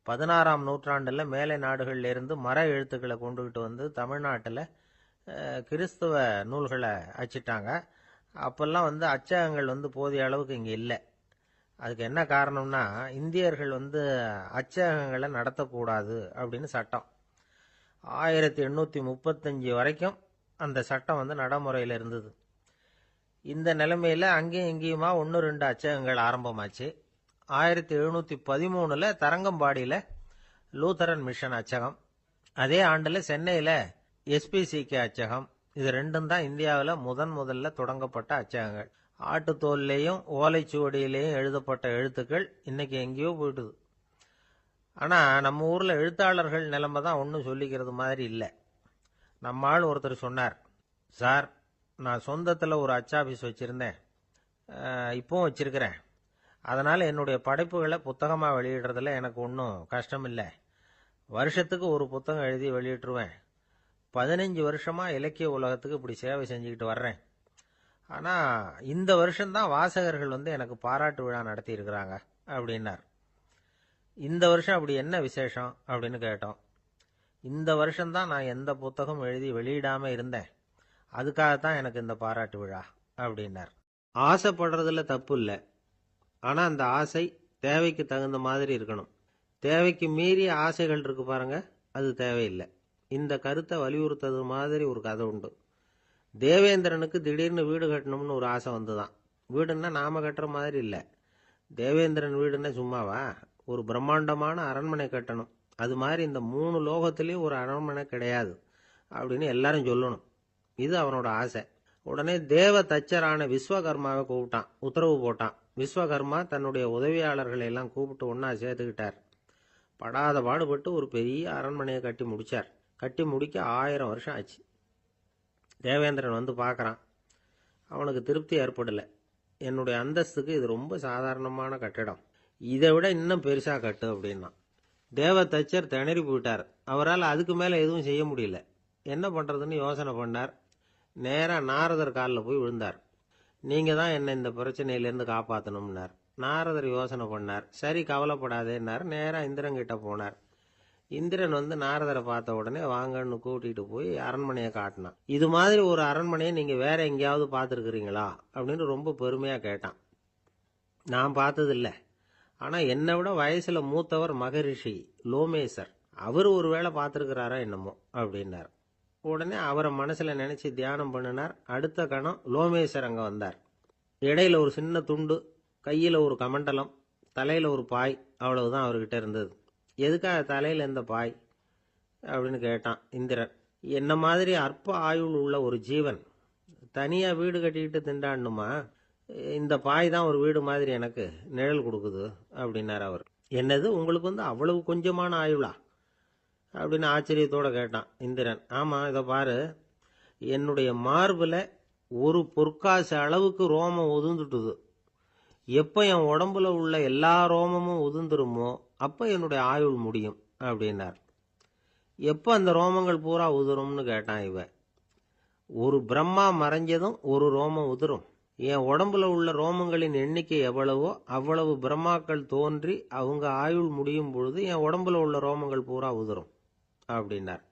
16ஆம் நூற்றாண்டில் மேலை நாடுகளில் இருந்து மர எழுத்துக்களை கொண்டுகிட்டு தமிழ்நாட்டில் கிறிஸ்துவ நூல்களை அச்சிட்டாங்க. அப்பெல்லாம் அச்சகங்கள் போதிய அளவுக்கு இங்கே இல்லை. அதுக்கு என்ன காரணம்னா, இந்தியர்கள் அச்சகங்களை நடத்தக்கூடாது அப்படின்னு சட்டம். 1835 வரைக்கும் அந்த சட்டம் நடைமுறையில் இருந்தது. இந்த நிலைமையில அங்கேயும் இங்கேயுமா 1-2 அச்சகங்கள் ஆரம்பமாச்சு. 1713 தரங்கம்பாடியில லூத்தரன் மிஷன் அச்சகம், அதே ஆண்டுல சென்னையில எஸ்பிசிகே அச்சகம். இது ரெண்டும் தான் இந்தியாவில் முதல்ல தொடங்கப்பட்ட அச்சகங்கள். ஆட்டுத்தோல்லையும் ஓலைச்சுவடியிலையும் எழுதப்பட்ட எழுத்துக்கள் இன்னைக்கு எங்கேயோ போயிட்டுது. ஆனா நம்ம ஊர்ல எழுத்தாளர்கள் நிலைமை தான் ஒன்றும் சொல்லிக்கிறது மாதிரி இல்லை. நம்ம ஆள் ஒருத்தர் சொன்னார், சார், நான் சொந்தத்தில் ஒரு அச்சாபீஸ் வச்சிருந்தேன், இப்பவும் வச்சிருக்கிறேன். அதனால என்னுடைய படைப்புகளை புத்தகமாக வெளியிடுறதுல எனக்கு ஒன்றும் கஷ்டம் இல்லை. வருஷத்துக்கு ஒரு புத்தகம் எழுதி வெளியிட்டுருவேன். 15 வருஷமா இலக்கிய உலகத்துக்கு இப்படி சேவை செஞ்சுக்கிட்டு வர்றேன். ஆனால் இந்த வருஷம்தான் வாசகர்கள் எனக்கு பாராட்டு விழா நடத்தி இருக்கிறாங்க அப்படின்னார். இந்த வருஷம் அப்படி என்ன விசேஷம் அப்படின்னு கேட்டோம். இந்த வருஷம்தான் நான் எந்த புத்தகம் எழுதி வெளியிடாம இருந்தேன், அதுக்காகத்தான் எனக்கு இந்த பாராட்டு விழா அப்படின்னார். ஆசைப்படுறதுல தப்பு இல்லை, ஆனா அந்த ஆசை தேவைக்கு தகுந்த மாதிரி இருக்கணும். தேவைக்கு மீறிய ஆசைகள் இருக்கு பாருங்க, அது தேவையில்லை. இந்த கருத்தை வலியுறுத்தது மாதிரி ஒரு கதை உண்டு. தேவேந்திரனுக்கு திடீர்னு வீடு கட்டணும்னு ஒரு ஆசை வந்துதான். வீடுன்னா நாம கட்டுற மாதிரி இல்லை. தேவேந்திரன் வீடுன்னா சும்மாவா, ஒரு பிரம்மாண்டமான அரண்மனை கட்டணும். அது மாதிரி இந்த 3 லோகத்திலையும் ஒரு அரண்மனை கிடையாது அப்படின்னு எல்லாரும் சொல்லணும். இது அவனோட ஆசை. உடனே தேவ தச்சரான விஸ்வகர்மாவை கூப்பிட்டான், உத்தரவு போட்டான். விஸ்வகர்மா தன்னுடைய உதவியாளர்களை எல்லாம் கூப்பிட்டு ஒன்னா சேர்த்துக்கிட்டார். படாத பாடுபட்டு ஒரு பெரிய அரண்மனையை கட்டி முடிச்சார். கட்டி முடிக்க 1000 வருஷம் ஆச்சு. தேவேந்திரன் வந்து பார்க்கறான். அவனுக்கு திருப்தி ஏற்படலை. என்னுடைய அந்தஸ்துக்கு இது ரொம்ப சாதாரணமான கட்டிடம், இதை விட இன்னும் பெருசா கட்டு அப்படின்னா. தேவ தச்சர் திணறி போயிட்டார். அவரால் அதுக்கு மேல எதுவும் செய்ய முடியல. என்ன பண்றதுன்னு யோசனை பண்ணார். நேரா நாரதர் காலில் போய் விழுந்தார். நீங்க தான் என்ன இந்த பிரச்சனையிலேருந்து காப்பாற்றணும்னார். நாரதர் யோசனை பண்ணார். சரி கவலைப்படாதேன்னார். நேரா இந்திரன் கிட்ட போனார். இந்திரன் வந்து நாரதரை பார்த்த உடனே வாங்கன்னு கூட்டிட்டு போய் அரண்மனையை காட்டினான். இது மாதிரி ஒரு அரண்மனையை நீங்க வேற எங்கேயாவது பார்த்துருக்கிறீங்களா அப்படின்னு ரொம்ப பெருமையா கேட்டான். நான் பார்த்ததில்லை, ஆனா என்னை விட வயசுல மூத்தவர் மகரிஷி லோமேசர், அவர் ஒரு வேளை பார்த்துருக்கிறாரா என்னமோ அப்படின்னார். உடனே அவரை மனசுல நினைச்சு தியானம் பண்ணினார். அடுத்த கணம் லோமேசர் அங்க வந்தார். இடையில ஒரு சின்ன துண்டு, கையில ஒரு கமண்டலம், தலையில ஒரு பாய், அவ்வளவுதான் அவர்கிட்ட இருந்தது. எதுக்காக தலையில இந்த பாய் அப்படின்னு கேட்டான் இந்திரன். என்ன மாதிரி அற்ப ஆயுள் உள்ள ஒரு ஜீவன் தனியா வீடு கட்டிக்கிட்டு திண்டாடணுமா? இந்த பாய் தான் ஒரு வீடு மாதிரி எனக்கு நிழல் கொடுக்குது அப்படின்னார் அவர். என்னது, உங்களுக்கு வந்து அவ்வளவு கொஞ்சமான ஆயுளா அப்படின்னு ஆச்சரியத்தோட கேட்டான் இந்திரன். ஆமா, இதை பாரு, என்னுடைய மார்புல ஒரு பொற்காசு அளவுக்கு ரோமம் உதிர்ந்துட்டுது. எப்ப என் உடம்புல உள்ள எல்லா ரோமமும் உதிர்ந்துருமோ அப்ப என்னுடைய ஆயுள் முடியும் அப்படின்னார். எப்ப அந்த ரோமங்கள் பூரா உதிரும்னு கேட்டான் இவன். ஒரு பிரம்மா மறைஞ்சதும் ஒரு ரோமம் உதிரும். என் உடம்புல உள்ள ரோமங்களின் எண்ணிக்கை எவ்வளவோ அவ்வளவு பிரம்மாக்கள் தோன்றி அவங்க ஆயுள் முடியும் பொழுது என் உடம்புல உள்ள ரோமங்கள் பூரா உதிரும் அப்படின்னார்.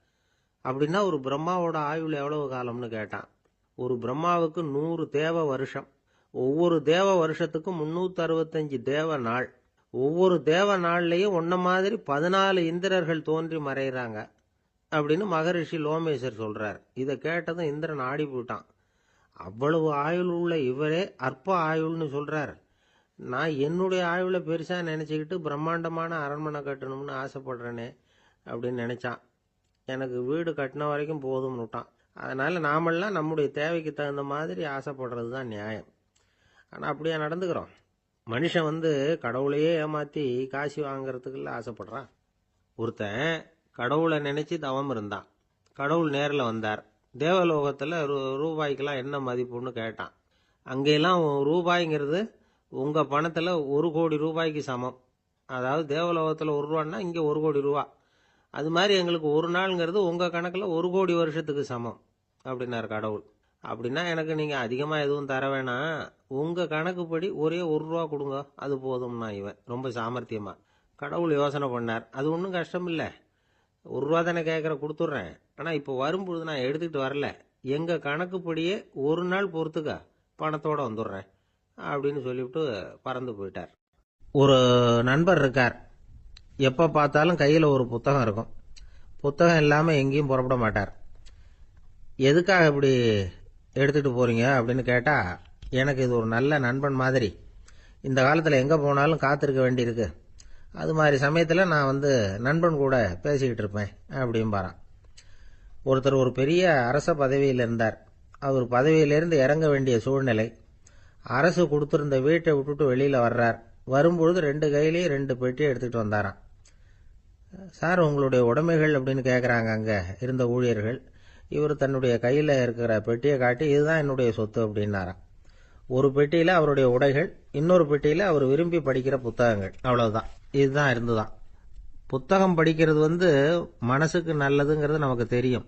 அப்படின்னா ஒரு பிரம்மாவோட ஆயுள் எவ்வளவு காலம்னு கேட்டான். ஒரு பிரம்மாவுக்கு 100 தேவ வருஷம். ஒவ்வொரு தேவ வருஷத்துக்கும் 365 தேவ நாள். ஒவ்வொரு தேவ நாள்லயும் ஒன்ன மாதிரி 14 இந்திரர்கள் தோன்றி மறைகிறாங்க அப்படின்னு மகரிஷி லோமேசர் சொல்றார். இதை கேட்டதும் இந்திரன் ஆடி போயிட்டான். அவ்வளவு ஆயுள் உள்ள இவரே அற்ப ஆயுள்னு சொல்றார். நான் என்னுடைய ஆயுளை பெருசா நினைச்சுக்கிட்டு பிரம்மாண்டமான அரண்மனை கட்டணும்னு ஆசைப்படுறேனே அப்படின்னு நினைச்சான். எனக்கு வீடு கட்டின வரைக்கும் போதும்னு விட்டான். அதனால நாமெல்லாம் நம்முடைய தேவைக்கு தகுந்த மாதிரி ஆசைப்படுறது தான் நியாயம். ஆனா அப்படியே நடந்துக்கிறோம். மனுஷன் வந்து கடவுளையே ஏமாத்தி காசு வாங்கறதுக்குள்ள ஆசைப்படுறான். ஒருத்தன் கடவுளை நினைச்சு தவம் இருந்தான். கடவுள் நேரில் வந்தார். தேவலோகத்துல ரூபாய்க்கெல்லாம் என்ன மதிப்புன்னு கேட்டான். அங்கெல்லாம் ரூபாய்ங்கிறது உங்க பணத்துல 1 கோடி ரூபாய்க்கு சமம். அதாவது தேவலோகத்துல 1 ரூபான்னா இங்க 1 கோடி ரூபா. அது மாதிரி எங்களுக்கு ஒரு நாள்ங்கிறது உங்க கணக்குல 1 கோடி வருஷத்துக்கு சமம் அப்படின்னாரு கடவுள். அப்படின்னா எனக்கு நீங்க அதிகமா எதுவும் தர வேணாம், உங்க கணக்குப்படி ஒரே 1 ரூபா கொடுங்க, அது போதும்னா இவன் ரொம்ப சாமர்த்தியமா. கடவுள் யோசனை பண்ணார். அது ஒன்றும் கஷ்டம் இல்லை, 1 ரூபா தானே கேட்குற, கொடுத்துட்றேன். ஆனா இப்போ வரும்பொழுது நான் எடுத்துக்கிட்டு வரல, எங்க கணக்குப்படியே 1 நாள் பொறுத்துக்க பணத்தோட வந்துடுறேன் அப்படின்னு சொல்லிவிட்டு பறந்து போயிட்டார். ஒரு நண்பர் இருக்கார். எப்ப பார்த்தாலும் கையில ஒரு புத்தகம் இருக்கும். புத்தகம் இல்லாம எங்கேயும் புறப்பட மாட்டார். எதுக்காக இப்படி எடுத்துட்டு போறீங்க அப்படின்னு கேட்டா, எனக்கு இது ஒரு நல்ல நண்பன் மாதிரி, இந்த காலத்துல எங்க போனாலும் காத்திருக்க வேண்டியிருக்கு, அது மாதிரி சமயத்துல நான் வந்து நண்பன் கூட பேசிக்கிட்டு இருப்பேன் அப்படிம்பாரான். ஒருத்தர் ஒரு பெரிய அரச பதவியில் இருந்தார். அவர் பதவியிலிருந்து இறங்க வேண்டிய சூழ்நிலை. அரசு கொடுத்திருந்த வீட்டை விட்டுட்டு வெளியில வர்றார். வரும்பொழுது 2 கையிலேயே 2 பெட்டியை எடுத்துட்டு வந்தாராம். சார், உங்களுடைய உடைமைகள் அப்படின்னு கேட்குறாங்க அங்க இருந்த ஊழியர்கள். இவர் தன்னுடைய கையில இருக்கிற பெட்டியை காட்டி, இதுதான் என்னுடைய சொத்து அப்படின்னாராம். ஒரு பெட்டியில அவருடைய உடைகள், இன்னொரு பெட்டியில அவர் விரும்பி படிக்கிற புத்தகங்கள், அவ்வளவுதான். இதுதான் இருந்துதான். புத்தகம் படிக்கிறது வந்து மனசுக்கு நல்லதுங்கிறது நமக்கு தெரியும்.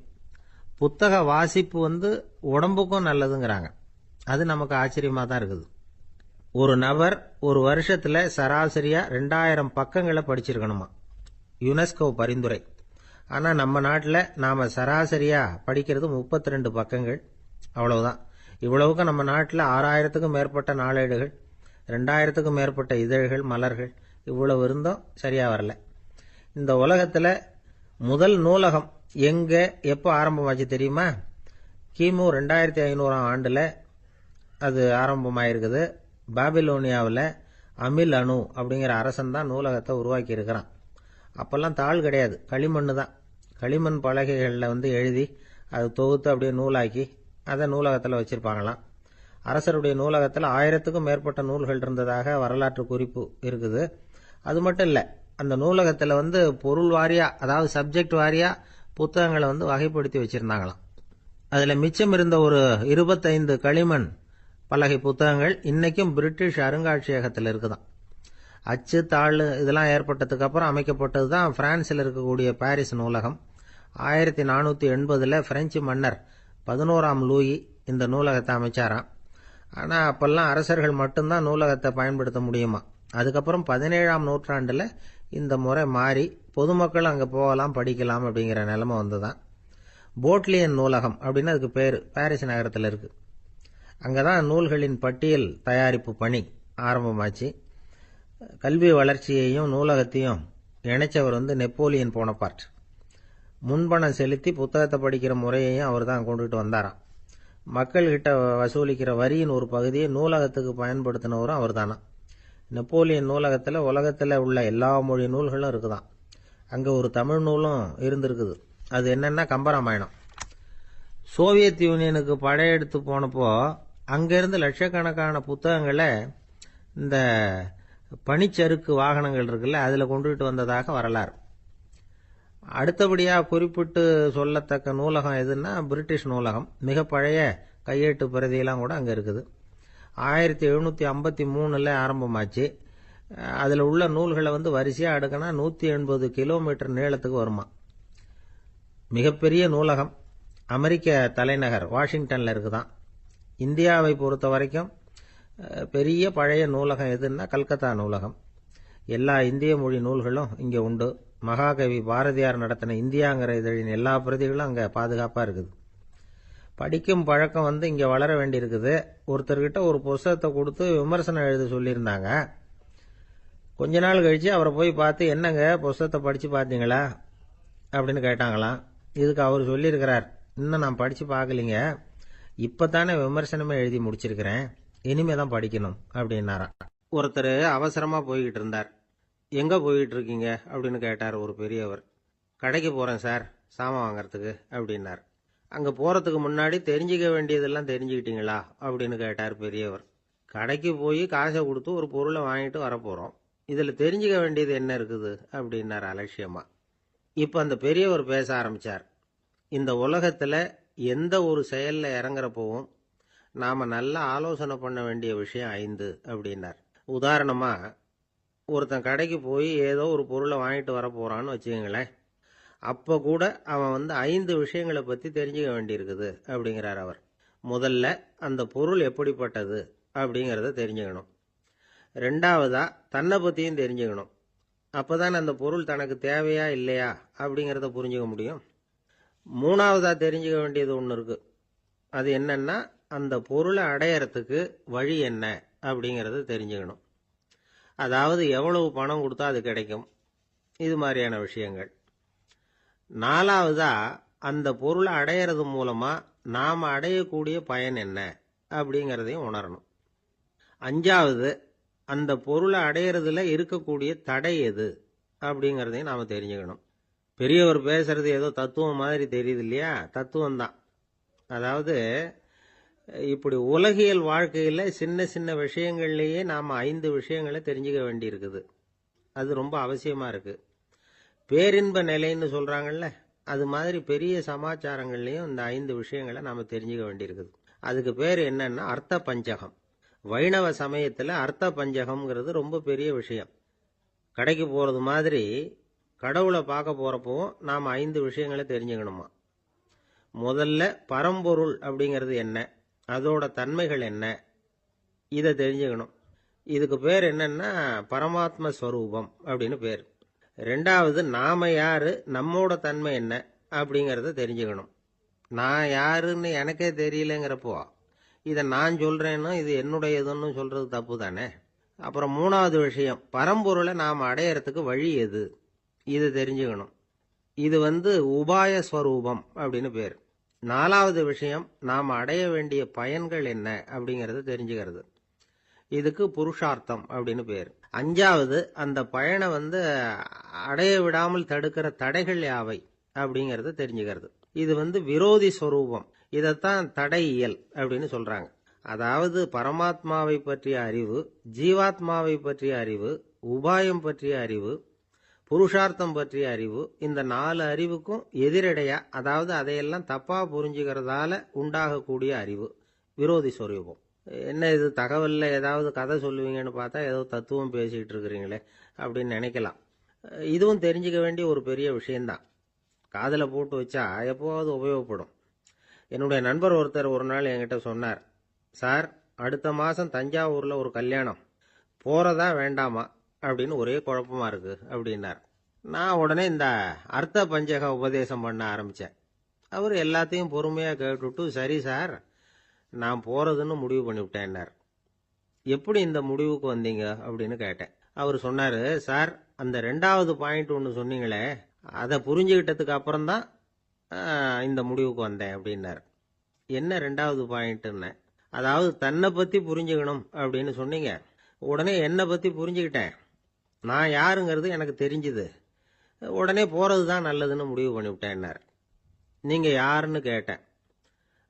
புத்தக வாசிப்பு வந்து உடம்புக்கும் நல்லதுங்கிறாங்க. அது நமக்கு ஆச்சரியமா தான் இருக்குது. ஒரு நபர் ஒரு வருஷத்துல சராசரியா 2000 பக்கங்களை படிச்சிருக்கணுமா, யுனெஸ்கோ பரிந்துரை. ஆனா நம்ம நாட்டில் நாம சராசரியா படிக்கிறது 32 பக்கங்கள், அவ்வளவுதான். இவ்வளவுக்கு நம்ம நாட்டில் 6000த்துக்கும் மேற்பட்ட நாளேடுகள், 2000த்துக்கும் மேற்பட்ட இதழ்கள், மலர்கள், இவ்வளவு இருந்தும் சரியா வரல. இந்த உலகத்துல முதல் நூலகம் எங்க எப்போ ஆரம்பமாச்சு தெரியுமா? கிமு 2500 ஆண்டுல அது ஆரம்பமாயிருக்குது. பாபிலோனியாவில் அமில் அணு அப்படிங்கிற அரசன் தான் நூலகத்தை உருவாக்கி இருக்கிறான். அப்பெல்லாம் தாள் கிடையாது, களிமண் தான். களிமண் பலகைகளில் எழுதி அது தொகுத்து அப்படியே நூலாக்கி அதை நூலகத்தில் வச்சிருப்பாங்களாம். அரசருடைய நூலகத்தில் 1000த்துக்கும் மேற்பட்ட நூல்கள் இருந்ததாக வரலாற்று குறிப்பு இருக்குது. அது மட்டும் இல்லை, அந்த நூலகத்தில் பொருள் வாரியா, அதாவது சப்ஜெக்ட் வாரியா புத்தகங்களை வகைப்படுத்தி வச்சிருந்தாங்களாம். அதில் மிச்சம் இருந்த ஒரு 25 களிமண் பலகை புத்தகங்கள் இன்னைக்கும் பிரிட்டிஷ் அருங்காட்சியகத்தில் இருக்குதான். அச்சு தாள் இதெல்லாம் ஏற்பட்டதுக்கு அப்புறம் அமைக்கப்பட்டது தான் பிரான்சில் இருக்கக்கூடிய பாரிஸ் நூலகம். 1480 பிரெஞ்சு மன்னர் 11ஆம் லூயி இந்த நூலகத்தை அமைச்சாராம். ஆனால் அப்பெல்லாம் அரசர்கள் மட்டும்தான் நூலகத்தை பயன்படுத்த முடியுமா. அதுக்கப்புறம் 17ஆம் நூற்றாண்டில் இந்த முறை மாறி பொதுமக்கள் அங்கே போகலாம், படிக்கலாம் அப்படிங்கிற நிலைமை வந்துதான். போட்லியன் நூலகம் அப்படின்னு அதுக்கு பேர், பாரிஸ் நகரத்தில் இருக்கு. அங்கதான் நூல்களின் பட்டியல் தயாரிப்பு பணி ஆரம்பமாச்சு. கல்வி வளர்ச்சியையும் நூலகத்தையும் இணைச்சவர் நெப்போலியன் போனபார்ட். முன்பணம் செலுத்தி புத்தகத்தை படிக்கிற முறையையும் அவர் தான் கொண்டுட்டு வந்தாராம். மக்கள்கிட்ட வசூலிக்கிற வரியின் ஒரு பகுதியை நூலகத்துக்கு பயன்படுத்தினவரும் அவர் தானா. நெப்போலியன் நூலகத்தில் உலகத்தில் உள்ள எல்லா மொழி நூல்களும் இருக்குதான். அங்கே ஒரு தமிழ் நூலும் இருந்திருக்குது. அது என்னன்னா கம்பராமாயணம். சோவியத் யூனியனுக்கு படையெடுத்து போனப்போ அங்கிருந்து லட்சக்கணக்கான புத்தகங்களை இந்த பனிச்சறுக்கு வாகனங்கள் இருக்குல்ல, அதில் கொண்டுகிட்டு வந்ததாக வரலாறு. அடுத்தபடியாக குறிப்பிட்டு சொல்லத்தக்க நூலகம் எதுன்னா பிரிட்டிஷ் நூலகம். மிக பழைய கையெழுத்து பிரதியெல்லாம் கூட அங்கே இருக்குது. 1753 ஆரம்பமாச்சு. அதில் உள்ள நூல்களை வரிசையாக அடுக்கினா 180 கிலோமீட்டர் நீளத்துக்கு வருமா. மிகப்பெரிய நூலகம் அமெரிக்க தலைநகர் வாஷிங்டனில் இருக்குதான். இந்தியாவை பொறுத்த வரைக்கும் பெரிய பழைய நூலகம் எதுன்னா கல்கத்தா நூலகம். எல்லா இந்திய மொழி நூல்களும் இங்கே உண்டு. மகாகவி பாரதியார் நடத்தின இந்தியாங்கிற இதழின் எல்லா பிரதிகளும் அங்கே பாதுகாப்பாக இருக்குது. படிக்கும் பழக்கம் இங்கே வளர வேண்டியிருக்குது. ஒருத்தர்கிட்ட ஒரு புஸ்தகத்தை கொடுத்து விமர்சனம் எழுத சொல்லியிருந்தாங்க. கொஞ்ச நாள் கழிச்சு அவரை போய் பார்த்து, என்னங்க புஸ்தகத்தை படித்து பார்த்தீங்களா அப்படின்னு கேட்டாங்களாம். இதுக்கு அவர் சொல்லியிருக்கிறார், இன்னும் நான் படித்து பார்க்கலிங்க, இப்போ தானே விமர்சனமே எழுதி முடிச்சிருக்கிறேன், இனிமே தான் படிக்கணும் அப்படின்னாராம். ஒருத்தர் அவசரமாக போய்கிட்டு இருந்தார். எங்கே போய்கிட்டு இருக்கீங்க அப்படின்னு கேட்டார் ஒரு பெரியவர். கடைக்கு போகிறேன் சார், சாமான் வாங்கறதுக்கு அப்படின்னார். அங்கே போகிறதுக்கு முன்னாடி தெரிஞ்சிக்க வேண்டியதெல்லாம் தெரிஞ்சுக்கிட்டீங்களா அப்படின்னு கேட்டார் பெரியவர். கடைக்கு போய் காசை கொடுத்து ஒரு பொருளை வாங்கிட்டு வரப்போகிறோம், இதில் தெரிஞ்சிக்க வேண்டியது என்ன இருக்குது அப்படின்னார் அலட்சியமா. இப்போ அந்த பெரியவர் பேச ஆரம்பித்தார். இந்த உலகத்தில் எந்த ஒரு செயலில் இறங்குறப்போவும் நாம் நல்லா ஆலோசனை பண்ண வேண்டிய விஷயம் 5 அப்படின்னார். உதாரணமாக, ஒருத்தன் கடைக்கு போய் ஏதோ ஒரு பொருளை வாங்கிட்டு வர போகிறான்னு வச்சுக்கங்களேன். அப்போ கூட அவன் 5 விஷயங்களை பற்றி தெரிஞ்சுக்க வேண்டியிருக்குது அப்படிங்கிறார் அவர். முதல்ல அந்த பொருள் எப்படிப்பட்டது அப்படிங்கிறத தெரிஞ்சுக்கணும். ரெண்டாவதா தன்னை பற்றியும் தெரிஞ்சுக்கணும். அப்போ தான் அந்த பொருள் தனக்கு தேவையா இல்லையா அப்படிங்கிறத புரிஞ்சுக்க முடியும். மூணாவதா தெரிஞ்சுக்க வேண்டியது ஒன்று இருக்குது. அது என்னன்னா, அந்த பொருளை அடையறதுக்கு வழி என்ன அப்படிங்கிறத தெரிஞ்சுக்கணும். அதாவது எவ்வளவு பணம் கொடுத்தா அது கிடைக்கும், இது மாதிரியான விஷயங்கள். நாலாவதா அந்த பொருளை அடையிறது மூலமா நாம் அடையக்கூடிய பயன் என்ன அப்படிங்கிறதையும் உணரணும். அஞ்சாவது, அந்த பொருளை அடையிறதுல இருக்கக்கூடிய தடை எது அப்படிங்கிறதையும் நாம் தெரிஞ்சுக்கணும். பெரியவர் பேசுறது ஏதோ தத்துவம் மாதிரி தெரியுது இல்லையா? தத்துவம் தான். அதாவது இப்படி உலகியல் வாழ்க்கையில் சின்ன சின்ன விஷயங்கள்லேயே நாம் 5 விஷயங்களை தெரிஞ்சுக்க வேண்டியிருக்குது. அது ரொம்ப அவசியமாக இருக்குது. பேரின்ப நிலைன்னு சொல்கிறாங்கல்ல, அது மாதிரி பெரிய சமாச்சாரங்கள்லையும் இந்த 5 விஷயங்களை நாம் தெரிஞ்சுக்க வேண்டியிருக்குது. அதுக்கு பேர் என்னன்னா அர்த்த பஞ்சகம். வைணவ சமயத்தில் அர்த்த பஞ்சகம்ங்கிறது ரொம்ப பெரிய விஷயம். கடைக்கு போகிறது மாதிரி கடவுளை பார்க்க போகிறப்பவும் நாம் 5 விஷயங்களை தெரிஞ்சுக்கணுமா. முதல்ல பரம்பொருள் அப்படிங்கிறது என்ன, அதோட தன்மைகள் என்ன, இதை தெரிஞ்சுக்கணும். இதுக்கு பேர் என்னன்னா பரமாத்ம ஸ்வரூபம் அப்படின்னு பேர். ரெண்டாவது, நாம யாரு, நம்மோட தன்மை என்ன அப்படிங்கறத தெரிஞ்சுக்கணும். நான் யாருன்னு எனக்கே தெரியலங்கிறப்போ இதை நான் சொல்றேன்னு இது என்னுடையதுன்னு சொல்றது தப்பு தானே. அப்புறம் மூணாவது விஷயம், பரம்பொருளை நாம் அடையறதுக்கு வழி எது, இது தெரிஞ்சுக்கணும். இது உபாய ஸ்வரூபம் அப்படின்னு பேர். நாலாவது விஷயம், நாம் அடைய வேண்டிய பயன்கள் என்ன அப்படிங்கறது தெரிஞ்சுக்கிறது. இதுக்கு புருஷார்த்தம் அப்படின்னு பேர். அஞ்சாவது, அந்த பயனை அடைய விடாமல் தடுக்கிற தடைகள் யாவை அப்படிங்கறத தெரிஞ்சுக்கிறது. இது விரோதி ஸ்வரூபம். இதைத்தான் தடையியல் அப்படின்னு சொல்றாங்க. அதாவது பரமாத்மாவை பற்றிய அறிவு, ஜீவாத்மாவை பற்றிய அறிவு, உபாயம் பற்றிய அறிவு, புருஷார்த்தம் பற்றிய அறிவு, இந்த 4 அறிவுக்கும் எதிரடையா, அதாவது அதையெல்லாம் தப்பா புரிஞ்சுக்கிறதால உண்டாகக்கூடிய அறிவு விரோதி ஸ்வரூபம். என்ன இது தகவல்ல ஏதாவது கதை சொல்லுவீங்கன்னு பார்த்தா ஏதோ தத்துவம் பேசிக்கிட்டு இருக்கிறீங்களே அப்படின்னு நினைக்கலாம். இதுவும் தெரிஞ்சுக்க வேண்டிய ஒரு பெரிய விஷயம்தான். காதில் போட்டு வச்சா எப்போவாவது உபயோகப்படும். என்னுடைய நண்பர் ஒருத்தர் ஒரு நாள் என்கிட்ட சொன்னார், சார், அடுத்த மாதம் தஞ்சாவூரில் ஒரு கல்யாணம், போகிறதா வேண்டாமா அப்படின்னு ஒரே குழப்பமா இருக்கு அப்படின்னார். நான் உடனே இந்த அர்த்த பஞ்சக உபதேசம் பண்ண ஆரம்பித்தேன். அவர் எல்லாத்தையும் பொறுமையாக கேட்டுவிட்டு, சரி சார், நான் போகிறதுன்னு முடிவு பண்ணிவிட்டேன்னார். எப்படி இந்த முடிவுக்கு வந்தீங்க அப்படின்னு கேட்டேன். அவர் சொன்னார், சார், அந்த 2வது பாயிண்ட் ஒன்று சொன்னீங்களே, அதை புரிஞ்சுக்கிட்டதுக்கு அப்புறம்தான் இந்த முடிவுக்கு வந்தேன் அப்படின்னார். என்ன 2வது பாயிண்ட்னு? அதாவது தன்னை பற்றி புரிஞ்சுக்கணும் அப்படின்னு சொன்னீங்க. உடனே என்னை பற்றி புரிஞ்சுக்கிட்டேன், நான் யாருங்கிறது எனக்கு தெரிஞ்சுது, உடனே போகிறது தான் நல்லதுன்னு முடிவு பண்ணிவிட்டேன்னார். நீங்கள் யாருன்னு கேட்டேன்.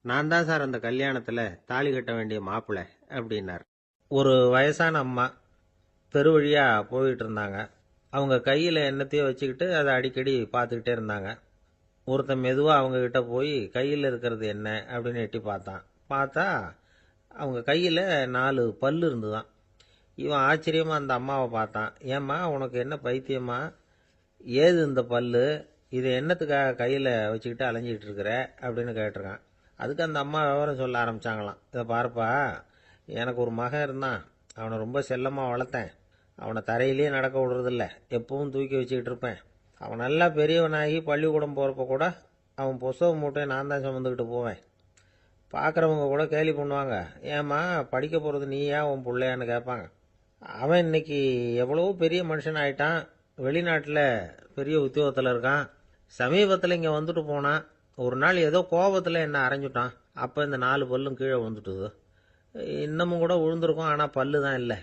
நான் தான் சார் அந்த கல்யாணத்தில் தாலி கட்ட வேண்டிய மாப்பிள்ளை அப்படின்னார். ஒரு வயசான அம்மா தெரு வழியாக போயிட்டு இருந்தாங்க. அவங்க கையில் என்னத்தையோ வச்சுக்கிட்டு அதை அடிக்கடி பார்த்துக்கிட்டே இருந்தாங்க. ஒருத்தன் மெதுவாக அவங்கக்கிட்ட போய் கையில் இருக்கிறது என்ன அப்படின்னு எட்டி பார்த்தா அவங்க கையில் 4 பல்லு இருந்துதான். இவன் ஆச்சரியமாக அந்த அம்மாவை பார்த்தான். ஏம்மா, உனக்கு என்ன பைத்தியமா, ஏது இந்த பல்லு, இதை என்னத்துக்காக கையில் வச்சுக்கிட்டு அலைஞ்சிக்கிட்டு இருக்கிற அப்படின்னு கேட்டிருக்கான். அதுக்கு அந்த அம்மா விவரம் சொல்ல ஆரம்பித்தாங்களாம். இதை பாருப்பா, எனக்கு ஒரு மகன் இருந்தான், அவனை ரொம்ப செல்லமாக வளர்த்தேன். அவனை தரையிலேயே நடக்க விடுறதில்ல, எப்பவும் தூக்கி வச்சுக்கிட்டு இருப்பேன். அவன் நல்லா பெரியவனாகி பள்ளிக்கூடம் போகிறப்ப கூட அவன் புஸ்தக மூட்டையை நான் தான் சுமந்துக்கிட்டு போவேன். பார்க்குறவங்க கூட கேலி பண்ணுவாங்க, ஏம்மா படிக்க போகிறது நீயா உன் பிள்ளையான்னு கேட்பாங்க. அவன் இன்னைக்கு எவ்வளவோ பெரிய மனுஷன் ஆயிட்டான், வெளிநாட்டில் பெரிய உத்தியோகத்தில் இருக்கான். சமீபத்தில் இங்கே வந்துட்டு போனான். ஒரு நாள் ஏதோ கோபத்தில் என்ன அரைஞ்சுட்டான். அப்போ இந்த 4 பல்லும் கீழே விழுந்துட்டுது. இன்னமும் கூட விழுந்திருக்கும், ஆனால் பல்லு தான் இல்லை.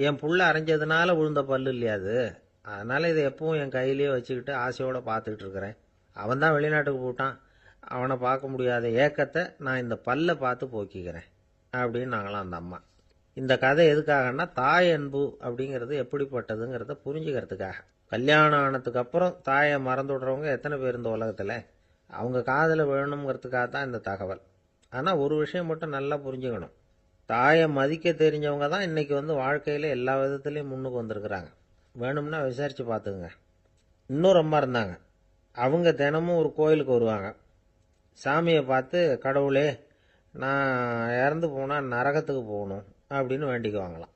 என் புள்ள அரைஞ்சதுனால விழுந்த பல்லு இல்லையா அது, அதனால் இதை எப்பவும் என் கையிலேயே வச்சுக்கிட்டு ஆசையோடு பார்த்துக்கிட்டு இருக்கிறேன். அவன் தான் வெளிநாட்டுக்கு போட்டான், அவனை பார்க்க முடியாத ஏக்கத்தை நான் இந்த பல்லை பார்த்து போக்கிக்கிறேன் அப்படின்னு நாங்களாம் அந்த அம்மா. இந்த கதை எதுக்காகன்னா, தாய் அன்பு அப்படிங்கிறது எப்படிப்பட்டதுங்கிறத புரிஞ்சுக்கிறதுக்காக. கல்யாணம் ஆனதுக்கு அப்புறம் தாயை மறந்து விடுறவங்க எத்தனை பேர் இந்த உலகத்தில், அவங்க காதில் விழணுங்கிறதுக்காக தான் இந்த தகவல். ஆனால் ஒரு விஷயம் மட்டும் நல்லா புரிஞ்சுக்கணும், தாயை மதிக்க தெரிஞ்சவங்க தான் இன்னைக்கு வாழ்க்கையில் எல்லா விதத்துலேயும் முன்னுக்கு வந்திருக்கிறாங்க. வேணும்னா விசாரித்து பார்த்துக்குங்க. இன்னொரு அம்மா இருந்தாங்க. அவங்க தினமும் ஒரு கோயிலுக்கு வருவாங்க. சாமியை பார்த்து, கடவுளே, நான் இறந்து போனால் நரகத்துக்கு போகணும் அப்படின்னு வேண்டிக்குவாங்களாம்.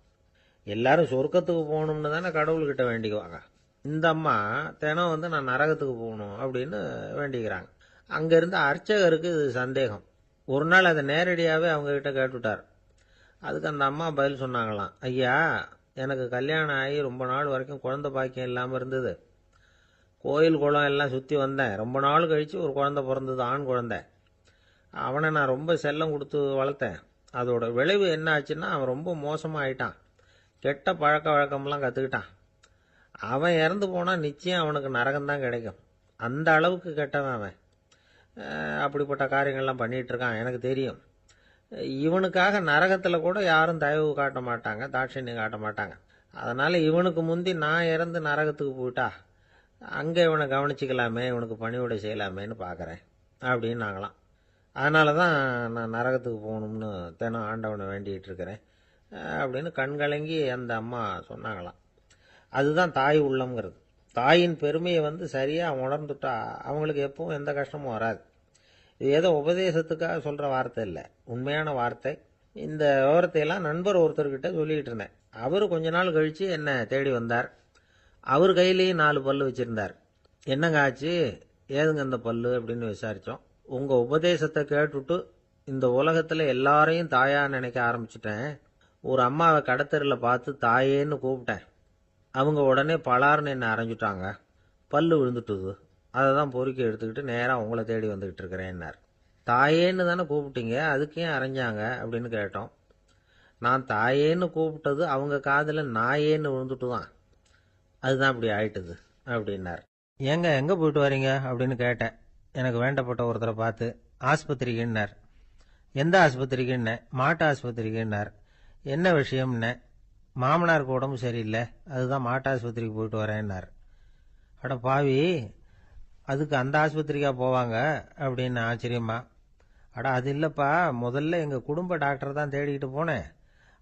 எல்லாரும் சொர்க்கத்துக்கு போகணும்னு தானே கடவுள்கிட்ட வேண்டிக்குவாங்க. இந்த அம்மா தினம் நான் நரகத்துக்கு போகணும் அப்படின்னு வேண்டிக்கிறாங்க. அங்கே இருந்த அர்ச்சகருக்கு இது சந்தேகம். ஒரு நாள் அதை நேரடியாகவே அவங்கக்கிட்ட கேட்டுவிட்டார். அதுக்கு அந்த அம்மா பதில் சொன்னாங்களாம், ஐயா, எனக்கு கல்யாணம் ஆகி ரொம்ப நாள் வரைக்கும் குழந்தை பாக்கியம் இல்லாமல் இருந்தது. கோயில் குளம் எல்லாம் சுற்றி வந்தேன். ரொம்ப நாள் கழித்து ஒரு குழந்தை பிறந்தது, ஆண் குழந்தை. அவனை நான் ரொம்ப செல்லம் கொடுத்து வளர்த்தேன். அதோட விளைவு என்ன ஆச்சுன்னா, அவன் ரொம்ப மோசமாக ஆயிட்டான். கெட்ட பழக்க வழக்கம்லாம் கற்றுக்கிட்டான். அவன் இறந்து போனால் நிச்சயம் அவனுக்கு நரகம்தான் கிடைக்கும். அந்த அளவுக்கு கெட்டவன் அவன். அப்படிப்பட்ட காரியங்கள்லாம் பண்ணிகிட்டு இருக்கான், எனக்கு தெரியும். இவனுக்காக நரகத்தில் கூட யாரும் தயவு காட்ட மாட்டாங்க, தாட்சண்யம் காட்ட மாட்டாங்க. அதனால் இவனுக்கு முந்தி நான் இறந்து நரகத்துக்கு போயிட்டா அங்கே இவனை கவனிச்சிக்கலாமே, இவனுக்கு பணிவிடை செய்யலாமேன்னு பார்க்குறேன் அப்படின்னு நாங்களாம். அதனால தான் நான் நரகத்துக்கு போகணும்னு தினம் ஆண்டவனை வேண்டிகிட்டு இருக்கிறேன் அப்படின்னு கண்கலங்கி அந்த அம்மா சொன்னாங்களாம். அதுதான் தாய் உள்ளம்ங்கிறது. தாயின் பெருமையை சரியாக உணர்ந்துட்டா அவங்களுக்கு எப்பவும் எந்த கஷ்டமும் வராது. இது ஏதோ உபதேசத்துக்காக சொல்கிற வார்த்தை இல்லை, உண்மையான வார்த்தை. இந்த விவரத்தையெல்லாம் நண்பர் ஒருத்தர்கிட்ட சொல்லிக்கிட்டு இருந்தேன். அவர் கொஞ்ச நாள் கழித்து என்னை தேடி வந்தார். அவர் கையிலேயும் 4 பல்லு வச்சுருந்தார். என்னங்க ஆச்சு, ஏதுங்க அந்த பல்லு அப்படின்னு விசாரித்தோம். உங்கள் உபதேசத்தை கேட்டுவிட்டு இந்த உலகத்தில் எல்லாரையும் தாயாக நினைக்க ஆரம்பிச்சிட்டேன். ஒரு அம்மாவை கடத்தரில் பார்த்து தாயேன்னு கூப்பிட்டேன். அவங்க உடனே பலார்னு என்னை அரைஞ்சிட்டாங்க. பல்லு விழுந்துட்டுது. அதை தான் பொறுக்கி எடுத்துக்கிட்டு நேராக உங்களை தேடி வந்துக்கிட்டு இருக்கிறேன்னார். தாயேன்னு தானே கூப்பிட்டீங்க, அதுக்கு ஏன் அரைஞ்சாங்க அப்படின்னு கேட்டோம். நான் தாயேன்னு கூப்பிட்டது அவங்க காதில் நாயேன்னு விழுந்துட்டு தான், அதுதான் இப்படி ஆயிட்டுது அப்படின்னார். ஏங்க எங்கே போயிட்டு வரீங்க அப்படின்னு கேட்டேன். எனக்கு வேண்டப்பட்ட ஒருத்தரை பார்த்து. ஆஸ்பத்திரிக்குன்னார். எந்த ஆஸ்பத்திரிக்குன்னே? மாட்டு ஆஸ்பத்திரிக்குன்னார். என்ன விஷயம்னே? மாமனாருக்கு உடம்பு சரியில்லை, அதுதான் மாட்டு ஆஸ்பத்திரிக்கு போயிட்டு வரேன்னார். அட பாவி, அதுக்கு அந்த ஆஸ்பத்திரிக்கா போவாங்க அப்படின்னு ஆச்சரியமா. அட அது இல்லைப்பா, முதல்ல எங்கள் குடும்ப டாக்டர் தான் தேடிக்கிட்டு போனேன்.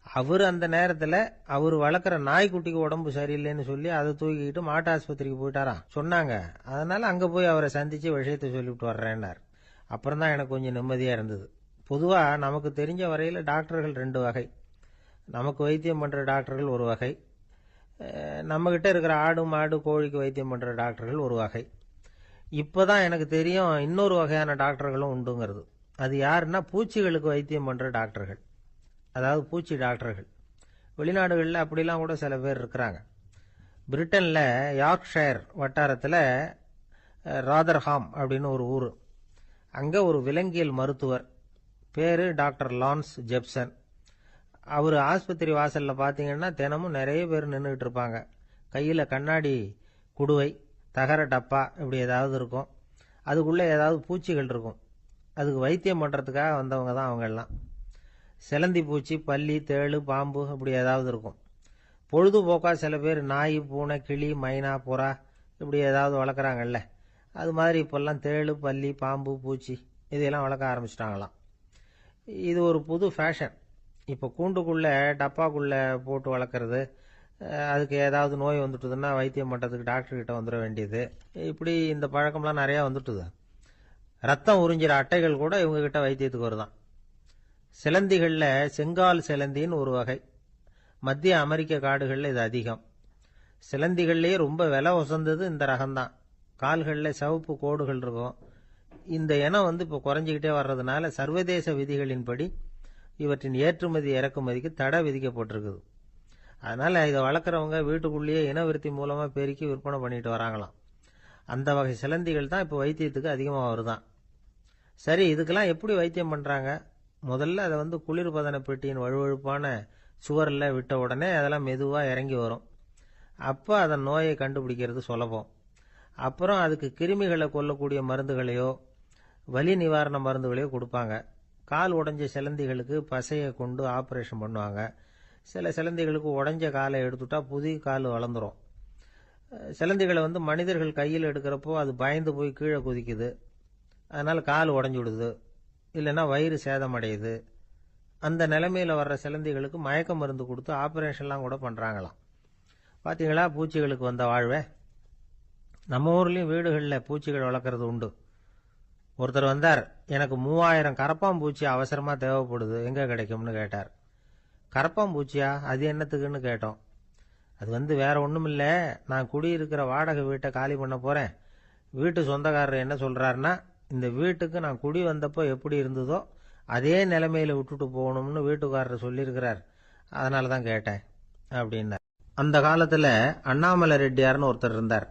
அவர் அந்த நேரத்தில் அவர் வளர்க்குற நாய்க்குட்டிக்கு உடம்பு சரியில்லைன்னு சொல்லி அதை தூக்கிக்கிட்டு மாட்டு ஆஸ்பத்திரிக்கு போயிட்டாராம் சொன்னாங்க. அதனால் அங்கே போய் அவரை சந்தித்து விஷயத்தை சொல்லிவிட்டு வர்றேன்னார். அப்புறம் தான் எனக்கு கொஞ்சம் நிம்மதியாக இருந்தது. பொதுவாக நமக்கு தெரிஞ்ச வரையில் டாக்டர்கள் 2 வகை. நமக்கு வைத்தியம் பண்ணுற டாக்டர்கள் ஒரு வகை, நம்மக்கிட்ட இருக்கிற ஆடு மாடு கோழிக்கு வைத்தியம் பண்ணுற டாக்டர்கள் ஒரு வகை. இப்போ தான் எனக்கு தெரியும் இன்னொரு வகையான டாக்டர்களும் உண்டுங்கிறது. அது யாருன்னா பூச்சிகளுக்கு வைத்தியம் பண்ணுற டாக்டர்கள், அதாவது பூச்சி டாக்டர்கள். வெளிநாடுகளில் அப்படிலாம் கூட சில பேர் இருக்கிறாங்க. பிரிட்டனில் யார்க்ஷயர் வட்டாரத்தில் ராதர்ஹாம் அப்படின்னு ஒரு ஊர். அங்கே ஒரு விலங்கியல் மருத்துவர், பேர் டாக்டர் லான்ஸ் ஜெப்சன். அவர் ஆஸ்பத்திரி வாசலில் பார்த்தீங்கன்னா தினமும் நிறைய பேர் நின்றுக்கிட்டு இருப்பாங்க. கையில் கண்ணாடி குடுவை, தகர டப்பா இப்படி ஏதாவது இருக்கும். அதுக்குள்ளே ஏதாவது பூச்சிகள் இருக்கும். அதுக்கு வைத்தியம் பண்ணுறதுக்காக வந்தவங்க தான் அவங்கெல்லாம். சிலந்தி பூச்சி, பல்லி, தேளு, பாம்பு இப்படி ஏதாவது இருக்கும். பொழுதுபோக்காக சில பேர் நாய், பூனை, கிளி, மைனா, புறா இப்படி ஏதாவது வளர்க்குறாங்கல்ல, அது மாதிரி இப்போல்லாம் தேளு, பல்லி, பாம்பு, பூச்சி இதையெல்லாம் வளர்க்க ஆரம்பிச்சிட்டாங்களாம். இது ஒரு புது ஃபேஷன். இப்போ கூண்டுக்குள்ளே டப்பாக்குள்ளே போட்டு வளர்க்குறது, அதுக்கு ஏதாவது நோய் வந்துட்டுதுன்னா வைத்தியம் பண்ணுறதுக்கு டாக்டர்கிட்ட வந்துட வேண்டியது, இப்படி இந்த பழக்கம்லாம் நிறையா வந்துட்டுது. ரத்தம் உறிஞ்சிற அட்டைகள் கூட இவங்ககிட்ட வைத்தியத்துக்கு வருதான். சிலந்திகளில் செங்கால் சிலந்தின்னு ஒரு வகை. மத்திய அமெரிக்க காடுகளில் இது அதிகம். சிலந்திகள்லேயே ரொம்ப விலை உசந்தது இந்த ரகம்தான். கால்களில் சிவப்பு கோடுகள் இருக்கும். இந்த இனம் இப்போ குறைஞ்சிக்கிட்டே வர்றதுனால சர்வதேச விதிகளின்படி இவற்றின் ஏற்றுமதி இறக்குமதிக்கு தடை விதிக்கப்பட்டிருக்குது. அதனால் இதை வளர்க்குறவங்க வீட்டுக்குள்ளேயே இனவிருத்தி மூலமாக பெருக்கி விற்பனை பண்ணிட்டு வராங்களாம். அந்த வகை சிலந்திகள் தான் இப்போ வைத்தியத்துக்கு அதிகமாக வருதான். சரி, இதுக்கெல்லாம் எப்படி வைத்தியம் பண்ணுறாங்க? முதல்ல அதை குளிர்பதன பெட்டியின் வழுவழுப்பான சுவரில் விட்ட உடனே அதெல்லாம் மெதுவாக இறங்கி வரும். அப்போ அதன் நோயை கண்டுபிடிக்கிறது சுலபம். அப்புறம் அதுக்கு கிருமிகளை கொல்லக்கூடிய மருந்துகளையோ வலி நிவாரண மருந்துகளையோ கொடுப்பாங்க. கால் உடைஞ்ச சிலந்திகளுக்கு பசையை கொண்டு ஆப்ரேஷன் பண்ணுவாங்க. சில சிலந்திகளுக்கு உடைஞ்ச காலை எடுத்துட்டா புதிய கால் வளர்ந்துடும். சிலந்திகளை மனிதர்கள் கையில் எடுக்கிறப்போ அது பயந்து போய் கீழே குதிக்குது, அதனால் கால் உடஞ்சி விடுது, இல்லைன்னா வயிறு சேதமடையுது. அந்த நிலைமையில் வர்ற சிலந்திகளுக்கு மயக்க மருந்து கொடுத்து ஆப்ரேஷன்லாம் கூட பண்ணுறாங்களாம். பார்த்தீங்களா பூச்சிகளுக்கு வந்த வாழ்வே. நம்ம ஊர்லேயும் வீடுகளில் பூச்சிகள் வளர்க்குறது உண்டு. ஒருத்தர் வந்தார், எனக்கு 3000 கரப்பாம்பூச்சி அவசரமாக தேவைப்படுது, எங்கே கிடைக்கும்னு கேட்டார். கரப்பாம்பூச்சியா, அது என்னத்துக்குன்னு கேட்டோம். அது வேற ஒன்றும் இல்லை, நான் குடியிருக்கிற வாடகை வீட்டை காலி பண்ண போகிறேன். வீட்டு சொந்தக்காரர் என்ன சொல்கிறாருன்னா, இந்த வீட்டுக்கு நான் குடி வந்தப்போ எப்படி இருந்ததோ அதே நிலைமையில் விட்டுட்டு போகணும்னு வீட்டுக்காரர் சொல்லியிருக்கிறார், அதனால தான் கேட்டேன் அப்படின்னார். அந்த காலத்தில் அண்ணாமலை ரெட்டியார்னு ஒருத்தர் இருந்தார்.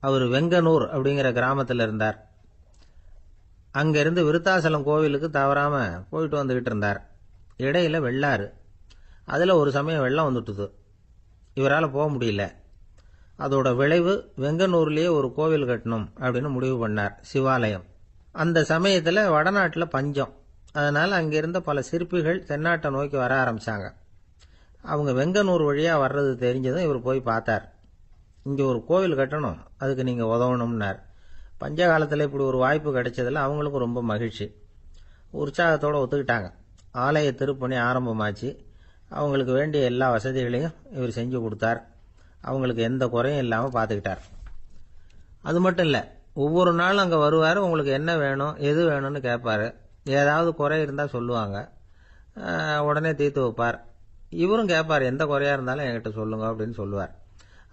அவர் வெங்கனூர் அப்படிங்கிற கிராமத்தில் இருந்தார். அங்கேருந்து விருத்தாசலம் கோவிலுக்கு தவறாமல் போயிட்டு வந்துக்கிட்டு இருந்தார். இடையில வெள்ளாறு, அதில் ஒரு சமயம் வெள்ளம் வந்துட்டுது. இவரால் போக முடியல. அதோட விளைவு வெங்கனூர்லேயே ஒரு கோவில் கட்டணும் அப்படின்னு முடிவு பண்ணார், சிவாலயம். அந்த சமயத்தில் வடநாட்டில் பஞ்சம். அதனால் அங்கே இருந்த பல சிற்பிகள் தென்னாட்டை நோக்கி வர ஆரம்பித்தாங்க. அவங்க வெங்கனூர் வழியாக வர்றது தெரிஞ்சதும் இவர் போய் பார்த்தார். இங்கே ஒரு கோவில் கட்டணும், அதுக்கு நீங்கள் உதவணும்னார். பஞ்ச காலத்தில் இப்படி ஒரு வாய்ப்பு கிடைச்சதில் அவங்களுக்கும் ரொம்ப மகிழ்ச்சி. உற்சாகத்தோடு ஒத்துக்கிட்டாங்க. ஆலய திருப்பணி ஆரம்பமாச்சு. அவங்களுக்கு வேண்டிய எல்லா வசதிகளையும் இவர் செஞ்சு கொடுத்தார். அவங்களுக்கு எந்த குறையும் இல்லாமல் பார்த்துக்கிட்டார். அது மட்டும் இல்லை, ஒவ்வொரு நாளும் அங்கே வருவார். உங்களுக்கு என்ன வேணும், எது வேணும்னு கேட்பார். ஏதாவது குறை இருந்தால் சொல்லுவாங்க. உடனே தீர்த்து வைப்பார். இவரும் கேட்பார், எந்த குறையா இருந்தாலும் என்கிட்ட சொல்லுங்க அப்படின்னு சொல்லுவார்.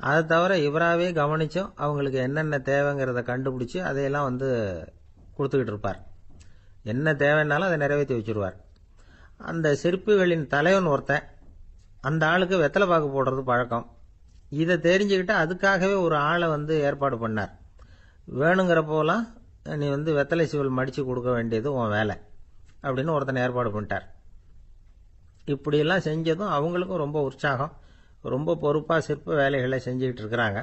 அதை தவிர இவராகவே கவனிச்சும் அவங்களுக்கு என்னென்ன தேவைங்கிறத கண்டுபிடிச்சு அதையெல்லாம் கொடுத்துக்கிட்டு இருப்பார். என்ன தேவைன்னாலும் அதை நிறைவேற்றி வச்சுருவார். அந்த சிற்பிகளின் தலைவன் ஒருத்தன், அந்த ஆளுக்கு வெத்தலை பாக்கு போடுறது பழக்கம். இதை தெரிஞ்சுக்கிட்டு அதுக்காகவே ஒரு ஆளை ஏற்பாடு பண்ணார். வேணுங்கிறப்போலாம் நீ வெத்தலை சீவல் மடித்து கொடுக்க வேண்டியது உன் வேலை அப்படின்னு ஒருத்தனை ஏற்பாடு பண்ணிட்டார். இப்படியெல்லாம் செஞ்சதும் அவங்களுக்கும் ரொம்ப உற்சாகம். ரொம்ப பொறுப்பாக சிற்ப வேலைகளை செஞ்சுக்கிட்டு இருக்கிறாங்க.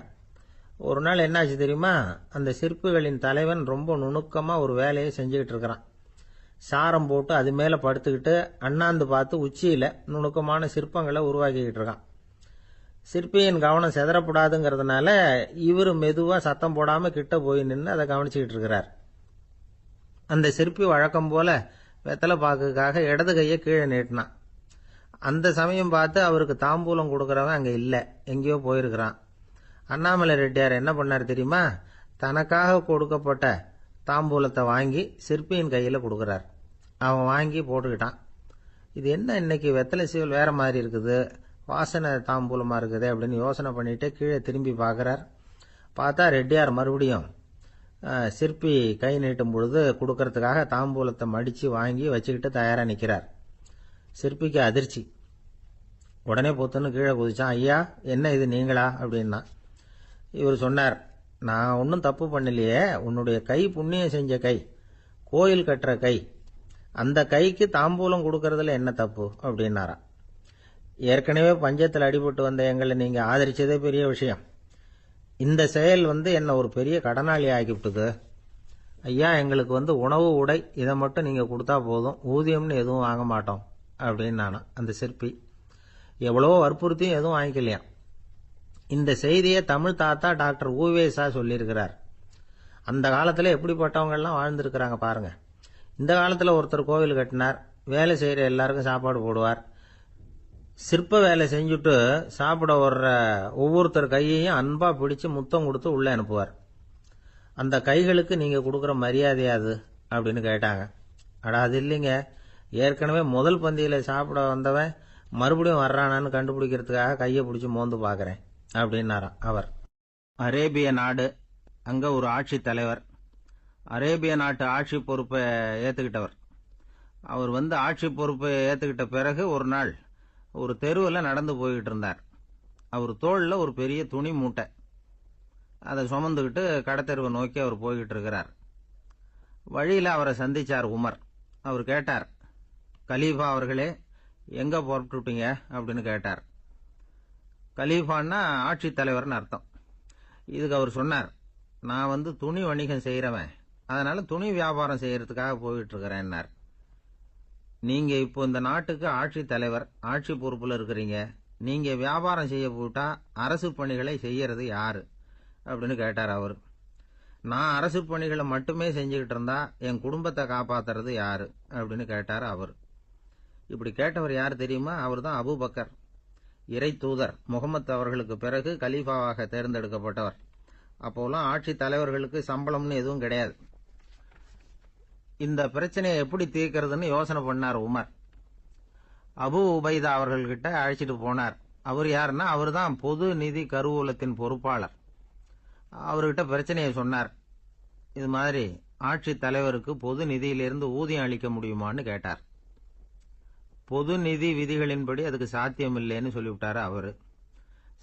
ஒரு நாள் என்னாச்சு தெரியுமா? அந்த சிற்பிகளின் தலைவன் ரொம்ப நுணுக்கமாக ஒரு வேலையை செஞ்சுக்கிட்டு இருக்கிறான். சாரம் போட்டு அது மேலே படுத்துக்கிட்டு அண்ணாந்து பார்த்து உச்சியில் நுணுக்கமான சிற்பங்களை உருவாக்கிக்கிட்டு இருக்கான். சிற்பியின் கவனம் செதறப்படாதுங்கிறதுனால இவர் மெதுவாக சத்தம் போடாமல் கிட்ட போய் நின்று அதை கவனிச்சுக்கிட்டு இருக்கிறார். அந்த சிற்பி வழக்கம் போல வெத்தலை பாக்குக்காக இடது கையை கீழே நீட்டினான். அந்த சமயம் பார்த்து அவருக்கு தாம்பூலம் கொடுக்குறவன் அங்கே இல்லை, எங்கேயோ போயிருக்கிறான். அண்ணாமலை ரெட்டியார் என்ன பண்ணார் தெரியுமா? தனக்காக கொடுக்கப்பட்ட தாம்பூலத்தை வாங்கி சிற்பியின் கையில் கொடுக்குறார். அவன் வாங்கி போட்டுக்கிட்டான். இது என்ன இன்னைக்கு வெத்தலை சீவல் வேற மாதிரி இருக்குது, வாசனை தாம்பூலமாக இருக்குது அப்படின்னு யோசனை பண்ணிட்டு கீழே திரும்பி பார்க்குறார். பார்த்தா ரெட்டியார் மறுபடியும் சிற்பி கை நீட்டும் பொழுது கொடுக்கறதுக்காக தாம்பூலத்தை மடித்து வாங்கி வச்சுக்கிட்டு தயாராக நிற்கிறார். சிற்பிக்கு அதிர்ச்சி. உடனே பொத்துன்னு கீழே குதிச்சான். ஐயா, என்ன இது நீங்களா அப்படின்னா. இவர் சொன்னார், நான் ஒன்றும் தப்பு பண்ணலையே, உன்னுடைய கை புண்ணியம் செஞ்ச கை, கோயில் கட்டுற கை, அந்த கைக்கு தாம்பூலம் கொடுக்கறதுல என்ன தப்பு அப்படின்னாராம். ஏற்கனவே பஞ்சத்தில் அடிபட்டு வந்த எங்களை நீங்கள் ஆதரிச்சதே பெரிய விஷயம். இந்த செயல் என்னை ஒரு பெரிய கடனாளி ஆகிவிட்டுது. ஐயா, எங்களுக்கு உணவு உடை இதை மட்டும் நீங்கள் கொடுத்தா போதும், ஊதியம்னு எதுவும் வாங்க மாட்டோம் அப்படின்னு நானும். அந்த சிற்பி எவ்வளவோ வற்புறுத்தியும் எதுவும் வாங்கிக்கலையாம். இந்த செய்தியை தமிழ் தாத்தா டாக்டர் ஊவேசா சொல்லியிருக்கிறார். அந்த காலத்தில் எப்படிப்பட்டவங்கெல்லாம் வாழ்ந்துருக்கிறாங்க பாருங்க. இந்த காலத்தில் ஒருத்தர் கோவில் கட்டினார், வேலை செய்கிற எல்லாருக்கும் சாப்பாடு போடுவார். சிற்ப வேலை செஞ்சுட்டு சாப்பிட வர்ற ஒவ்வொருத்தர் கையையும் அன்பா பிடிச்சு முத்தம் கொடுத்து உள்ளே அனுப்புவார். அந்த கைகளுக்கு நீங்கள் கொடுக்குற மரியாதையாது அப்படின்னு கேட்டாங்க. அடா, அது இல்லைங்க, ஏற்கனவே முதல் பந்தியில் சாப்பிட வந்தவன் மறுபடியும் வர்றானான்னு கண்டுபிடிக்கிறதுக்காக கையை பிடிச்சி மோந்து பார்க்குறேன் அப்படின்னாராம் அவர். அரேபிய நாடு, அங்கே ஒரு ஆட்சி தலைவர். அரேபிய நாட்டு ஆட்சி பொறுப்பை ஏற்றுக்கிட்டவர். அவர் ஆட்சி பொறுப்பை ஏற்றுக்கிட்ட பிறகு ஒரு நாள் ஒரு தெருவில் நடந்து போய்கிட்டு இருந்தார். அவர் தோளில் ஒரு பெரிய துணி மூட்டை, அதை சுமந்துக்கிட்டு கடத்தெருவை நோக்கி அவர் போய்கிட்டு இருக்கிறார். வழியில் அவரை சந்திச்சார் உமர். அவர் கேட்டார், கலீஃபா அவர்களே, எங்கே புறப்பட்டுட்டீங்க அப்படின்னு கேட்டார். கலீஃபான்னா ஆட்சி தலைவர்னு அர்த்தம். இதுக்கு அவர் சொன்னார், நான் துணி வணிகம் செய்கிறவன், அதனால துணி வியாபாரம் செய்யறதுக்காக போயிட்டு இருக்கிறேன்னார். நீங்க இப்போ இந்த நாட்டுக்கு ஆட்சி தலைவர், ஆட்சி பொறுப்புல இருக்கிறீங்க, நீங்க வியாபாரம் செய்ய போட்டா அரசு பணிகளை செய்யறது யாரு அப்படின்னு கேட்டார் அவர். நான் அரசு பணிகளை மட்டுமே செஞ்சுக்கிட்டு இருந்தா என் குடும்பத்தை காப்பாத்துறது யாரு அப்படின்னு கேட்டார் அவர். இப்படி கேட்டவர் யார் தெரியுமா? அவர் தான் அபூபக்கர், இறை தூதர் முகமது அவர்களுக்கு பிறகு கலீஃபாவாக தேர்ந்தெடுக்கப்பட்டவர். அப்போலாம் ஆட்சி தலைவர்களுக்கு சம்பளம்னு எதுவும் கிடையாது. இந்த பிரச்சனையை எப்படி தீர்க்கிறதுன்னு யோசனை பண்ணார் உமர். அபு உபைதா அவர்கள்கிட்ட அழைச்சிட்டு போனார். அவர் யாருன்னா, அவர் தான் பொது நிதி கருவூலத்தின் பொறுப்பாளர். அவர்கிட்ட பிரச்சனையை சொன்னார். இது மாதிரி ஆட்சி தலைவருக்கு பொது நிதியிலிருந்து ஊதியம் அளிக்க முடியுமான்னு கேட்டார். பொது நிதி விதிகளின்படி அதுக்கு சாத்தியம் இல்லைன்னு சொல்லிவிட்டாரு அவரு.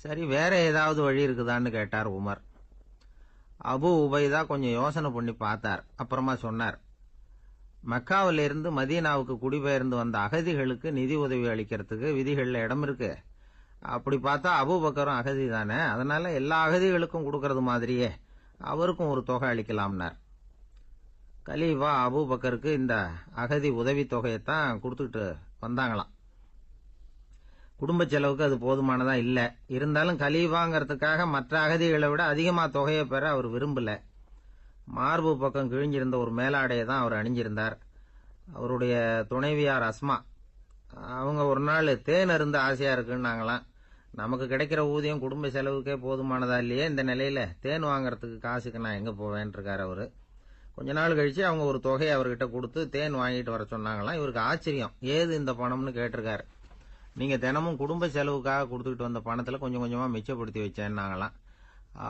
சரி, வேற ஏதாவது வழி இருக்குதான்னு கேட்டார் உமர். அபு உபைதா கொஞ்சம் யோசனை பண்ணி பார்த்தார். அப்புறமா சொன்னார், மக்காவிலிருந்து மதீனாவுக்கு குடிபெயர்ந்து வந்த அகதிகளுக்கு நிதி உதவி அளிக்கிறதுக்கு விதிகளில் இடம் இருக்கு. அப்படி பார்த்தா அபூபக்கரும் அகதி தானே, அதனால எல்லா அகதிகளுக்கும் கொடுக்கறது மாதிரியே அவருக்கும் ஒரு தொகை அளிக்கலாம்னார். கலீஃபா அபூபக்கருக்கு இந்த அகதி உதவி தொகையைத்தான் கொடுத்துட்டு வந்தாங்களாம். குடும்ப செலவுக்கு அது போதுமானதா இல்ல. இருந்தாலும் கலீஃபாங்கிறதுக்காக மற்ற அகதிகளை விட அதிகமா தொகையை பெற அவர் விரும்பல. மார்பு பக்கம் கிழிஞ்சிருந்த ஒரு மேலாடையை தான் அவர் அணிஞ்சிருந்தார். அவருடைய துணைவியார் அஸ்மா, அவங்க ஒரு நாள் தேன் அருந்த ஆசையா இருக்குன்னாங்களாம். நமக்கு கிடைக்கிற ஊதியம் குடும்ப செலவுக்கே போதுமானதா இல்லையே, இந்த நிலையில தேன் வாங்கறதுக்கு காசுக்கு நான் எங்க போவேன் இருக்காரு அவரு. கொஞ்ச நாள் கழிச்சு அவங்க ஒரு தொகையை அவர்கிட்ட கொடுத்து தேன் வாங்கிட்டு வர சொன்னாங்களாம். இவருக்கு ஆச்சரியம், ஏது இந்த பணம்னு கேட்டிருக்காரு. நீங்க தினமும் குடும்ப செலவுக்காக கொடுத்துக்கிட்டு வந்த பணத்துல கொஞ்சம் கொஞ்சமா மிச்சப்படுத்தி வச்சேன்னாங்களாம்.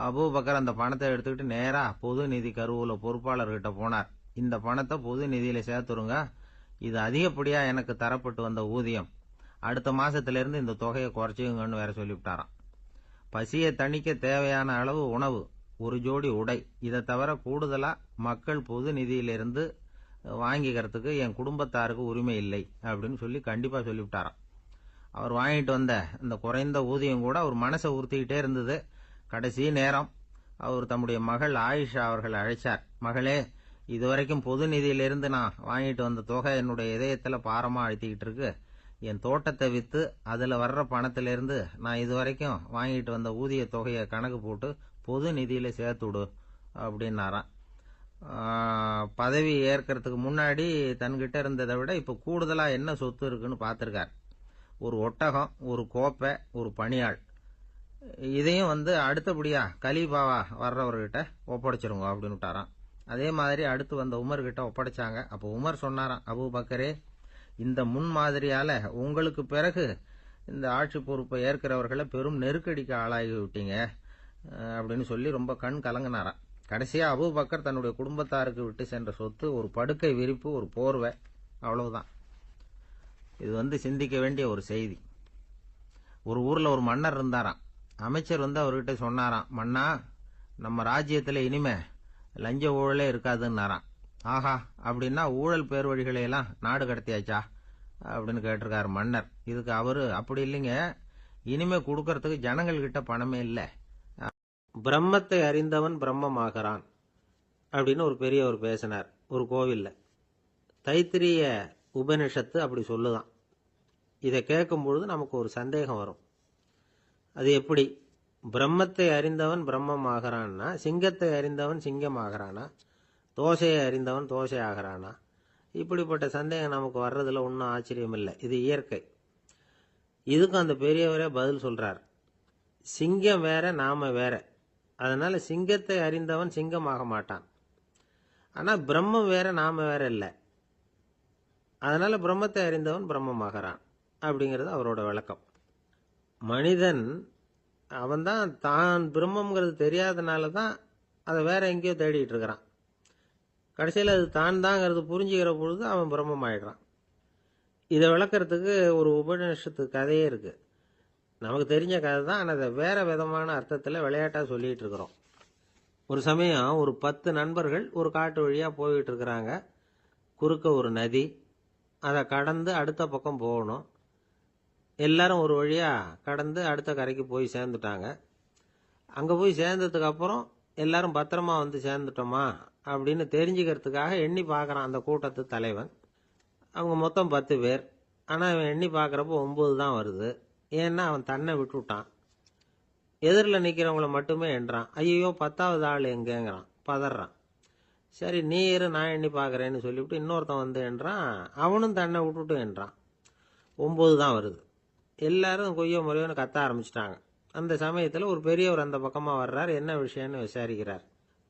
அபூபக்கர் அந்த பணத்தை எடுத்துக்கிட்டு நேரா பொது நிதி கருவூல பொறுப்பாளர்கிட்ட போனார். இந்த பணத்தை பொது நிதியில சேர்த்துருங்க, இது அதிகப்படியா எனக்கு தரப்பட்டு வந்த ஊதியம், அடுத்த மாசத்துல இருந்து இந்த தொகையை குறைச்சுங்கன்னு வேற சொல்லிவிட்டாராம். பசியை தணிக்க தேவையான அளவு உணவு, ஒரு ஜோடி உடை, இதை தவிர கூடுதலா மக்கள் பொது நிதியிலிருந்து வாங்கிக்கிறதுக்கு என் குடும்பத்தாருக்கு உரிமை இல்லை அப்படின்னு சொல்லி கண்டிப்பா சொல்லிவிட்டாராம். அவர் வாங்கிட்டு வந்த இந்த குறைந்த ஊதியம் கூட அவர் மனசை உறுத்திக்கிட்டே இருந்தது. கடைசி நேரம் அவர் தம்முடைய மகள் ஆயிஷா அவர்களை அழைச்சார். மகளே, இதுவரைக்கும் பொது நிதியிலிருந்து நான் வாங்கிட்டு வந்த தொகை என்னுடைய இதயத்துல பாரமா அழுத்திக்கிட்டு இருக்கு. என் தோட்டத்தை வித்து அதுல வர்ற பணத்திலிருந்து நான் இதுவரைக்கும் வாங்கிட்டு வந்த ஊதிய தொகையை கணக்கு போட்டு பொது நிதியில சேர்த்து விடு அப்படின்னாராம். பதவி ஏற்கிறதுக்கு முன்னாடி தன்கிட்ட இருந்ததை விட இப்ப கூடுதலா என்ன சொத்து இருக்குன்னு பார்த்திருக்கார். ஒரு ஒட்டகம், ஒரு கோப்பை, ஒரு பணியாள், இதையும் அடுத்தபடியா கலீஃபாவா வர்றவர்கிட்ட ஒப்படைச்சிருங்க அப்படின்னு விட்டாராம். அதே மாதிரி அடுத்து வந்த உமர் கிட்ட ஒப்படைச்சாங்க. அப்போ உமர் சொன்னாராம், அபூபக்கரே, இந்த முன்மாதிரியால உங்களுக்கு பிறகு இந்த ஆட்சி பொறுப்பை ஏற்கிறவர்களை பெரும் நெருக்கடிக்கு ஆளாகி விட்டீங்க அப்படின்னு சொல்லி ரொம்ப கண் கலங்கினாராம். கடைசியா அபூபக்கர் தன்னுடைய குடும்பத்தாருக்கு விட்டு சென்ற சொத்து ஒரு படுக்கை விரிப்பு, ஒரு போர்வை, அவ்வளவுதான். இது சிந்திக்க வேண்டிய ஒரு செய்தி. ஒரு ஊர்ல ஒரு மன்னர் இருந்தாராம். அமைச்சர் அவர்கிட்ட சொன்னாராம், மன்னா, நம்ம ராஜ்யத்துல இனிமே லஞ்ச ஊழலே இருக்காதுன்னாராம். ஆஹா, அப்படின்னா ஊழல் பேர் வழிகளை எல்லாம் நாடு கடத்தியாச்சா அப்படின்னு கேட்டிருக்காரு மன்னர். இதுக்கு அவரு, அப்படி இல்லைங்க, இனிமே கொடுக்கறதுக்கு ஜனங்கள் கிட்ட பணமே இல்லை. பிரம்மத்தை அறிந்தவன் பிரம்மமாகறான் அப்படின்னு ஒரு பெரியவர் பேசினார் ஒரு கோவில்ல. தைத்திரிய உபனிஷத்து அப்படி சொல்லுதான். இதை கேட்கும் பொழுது நமக்கு ஒரு சந்தேகம் வரும். அது எப்படி? பிரம்மத்தை அறிந்தவன் பிரம்மமாகறான்னா சிங்கத்தை அறிந்தவன் சிங்கமாகறானா, தோசையை அறிந்தவன் தோசை ஆகிறானா? இப்படிப்பட்ட சந்தேகம் நமக்கு வர்றதுல ஒன்றும் ஆச்சரியம் இல்லை. இது இயற்கை. இதுக்கும் அந்த பெரியவரே பதில் சொல்றார். சிங்கம் வேற, நாம வேற. அதனால சிங்கத்தை அறிந்தவன் சிங்கமாக மாட்டான். ஆனா பிரம்மம் வேற, நாம வேற இல்லை. அதனால பிரம்மத்தை அறிந்தவன் பிரம்மமாகறான் அப்படிங்கிறது அவரோட விளக்கம். மனிதன் அவன்தான் தான் பிரம்மங்கிறது தெரியாதனால தான் அதை வேற எங்கேயோ தேடிட்டு இருக்கிறான். கடைசியில் அது தான் தாங்கிறது புரிஞ்சுக்கிற பொழுது அவன் பிரம்மம் ஆயிடுறான். இதை விளக்கறதுக்கு ஒரு உபநிஷத்து கதையே இருக்கு. நமக்கு தெரிஞ்ச கதை தான், ஆனால் அதை வேற விதமான அர்த்தத்தில் விளையாட்டாக சொல்லிட்டு இருக்கிறோம். ஒரு சமயம் ஒரு 10 நண்பர்கள் ஒரு காட்டு வழியா போயிட்டு இருக்கிறாங்க. குறுக்க ஒரு நதி, அதை கடந்து அடுத்த பக்கம் போகணும். எல்லாரும் ஒரு வழியா கடந்து அடுத்த கரைக்கு போய் சேர்ந்துட்டாங்க. அங்க போய் சேர்ந்ததுக்கு அப்புறம் எல்லாரும் பத்திரமா சேர்ந்துட்டோமா அப்படின்னு தெரிஞ்சுக்கிறதுக்காக எண்ணி பார்க்கறான் அந்த கூட்டத்து தலைவன். அவங்க மொத்தம் 10 பேர். ஆனா அவன் எண்ணி பார்க்கறப்போ 9 தான் வருது. ஏன்னா அவன் தன்னை விட்டுட்டான். எதிரில் நிக்கிறவங்கள மட்டுமே எண்றான். ஐயோ, 10வது ஆள் எங்கேங்கிறான், பதறான். சரி, நீ இரு, நான் எண்ணி பார்க்கறேன்னு சொல்லிவிட்டு இன்னொருத்தன் எண்றான். அவனும் தன்னை விட்டுட்டு எண்றான். 9 தான் வருது. எல்லாரும் கொய்யோ முறையோன்னு கத்த ஆரம்பிச்சிட்டாங்க. அந்த சமயத்தில் ஒரு பெரியவர் அந்த பக்கமாக வர்றார். என்ன விஷயம்னு விசாரிக்கிறார்.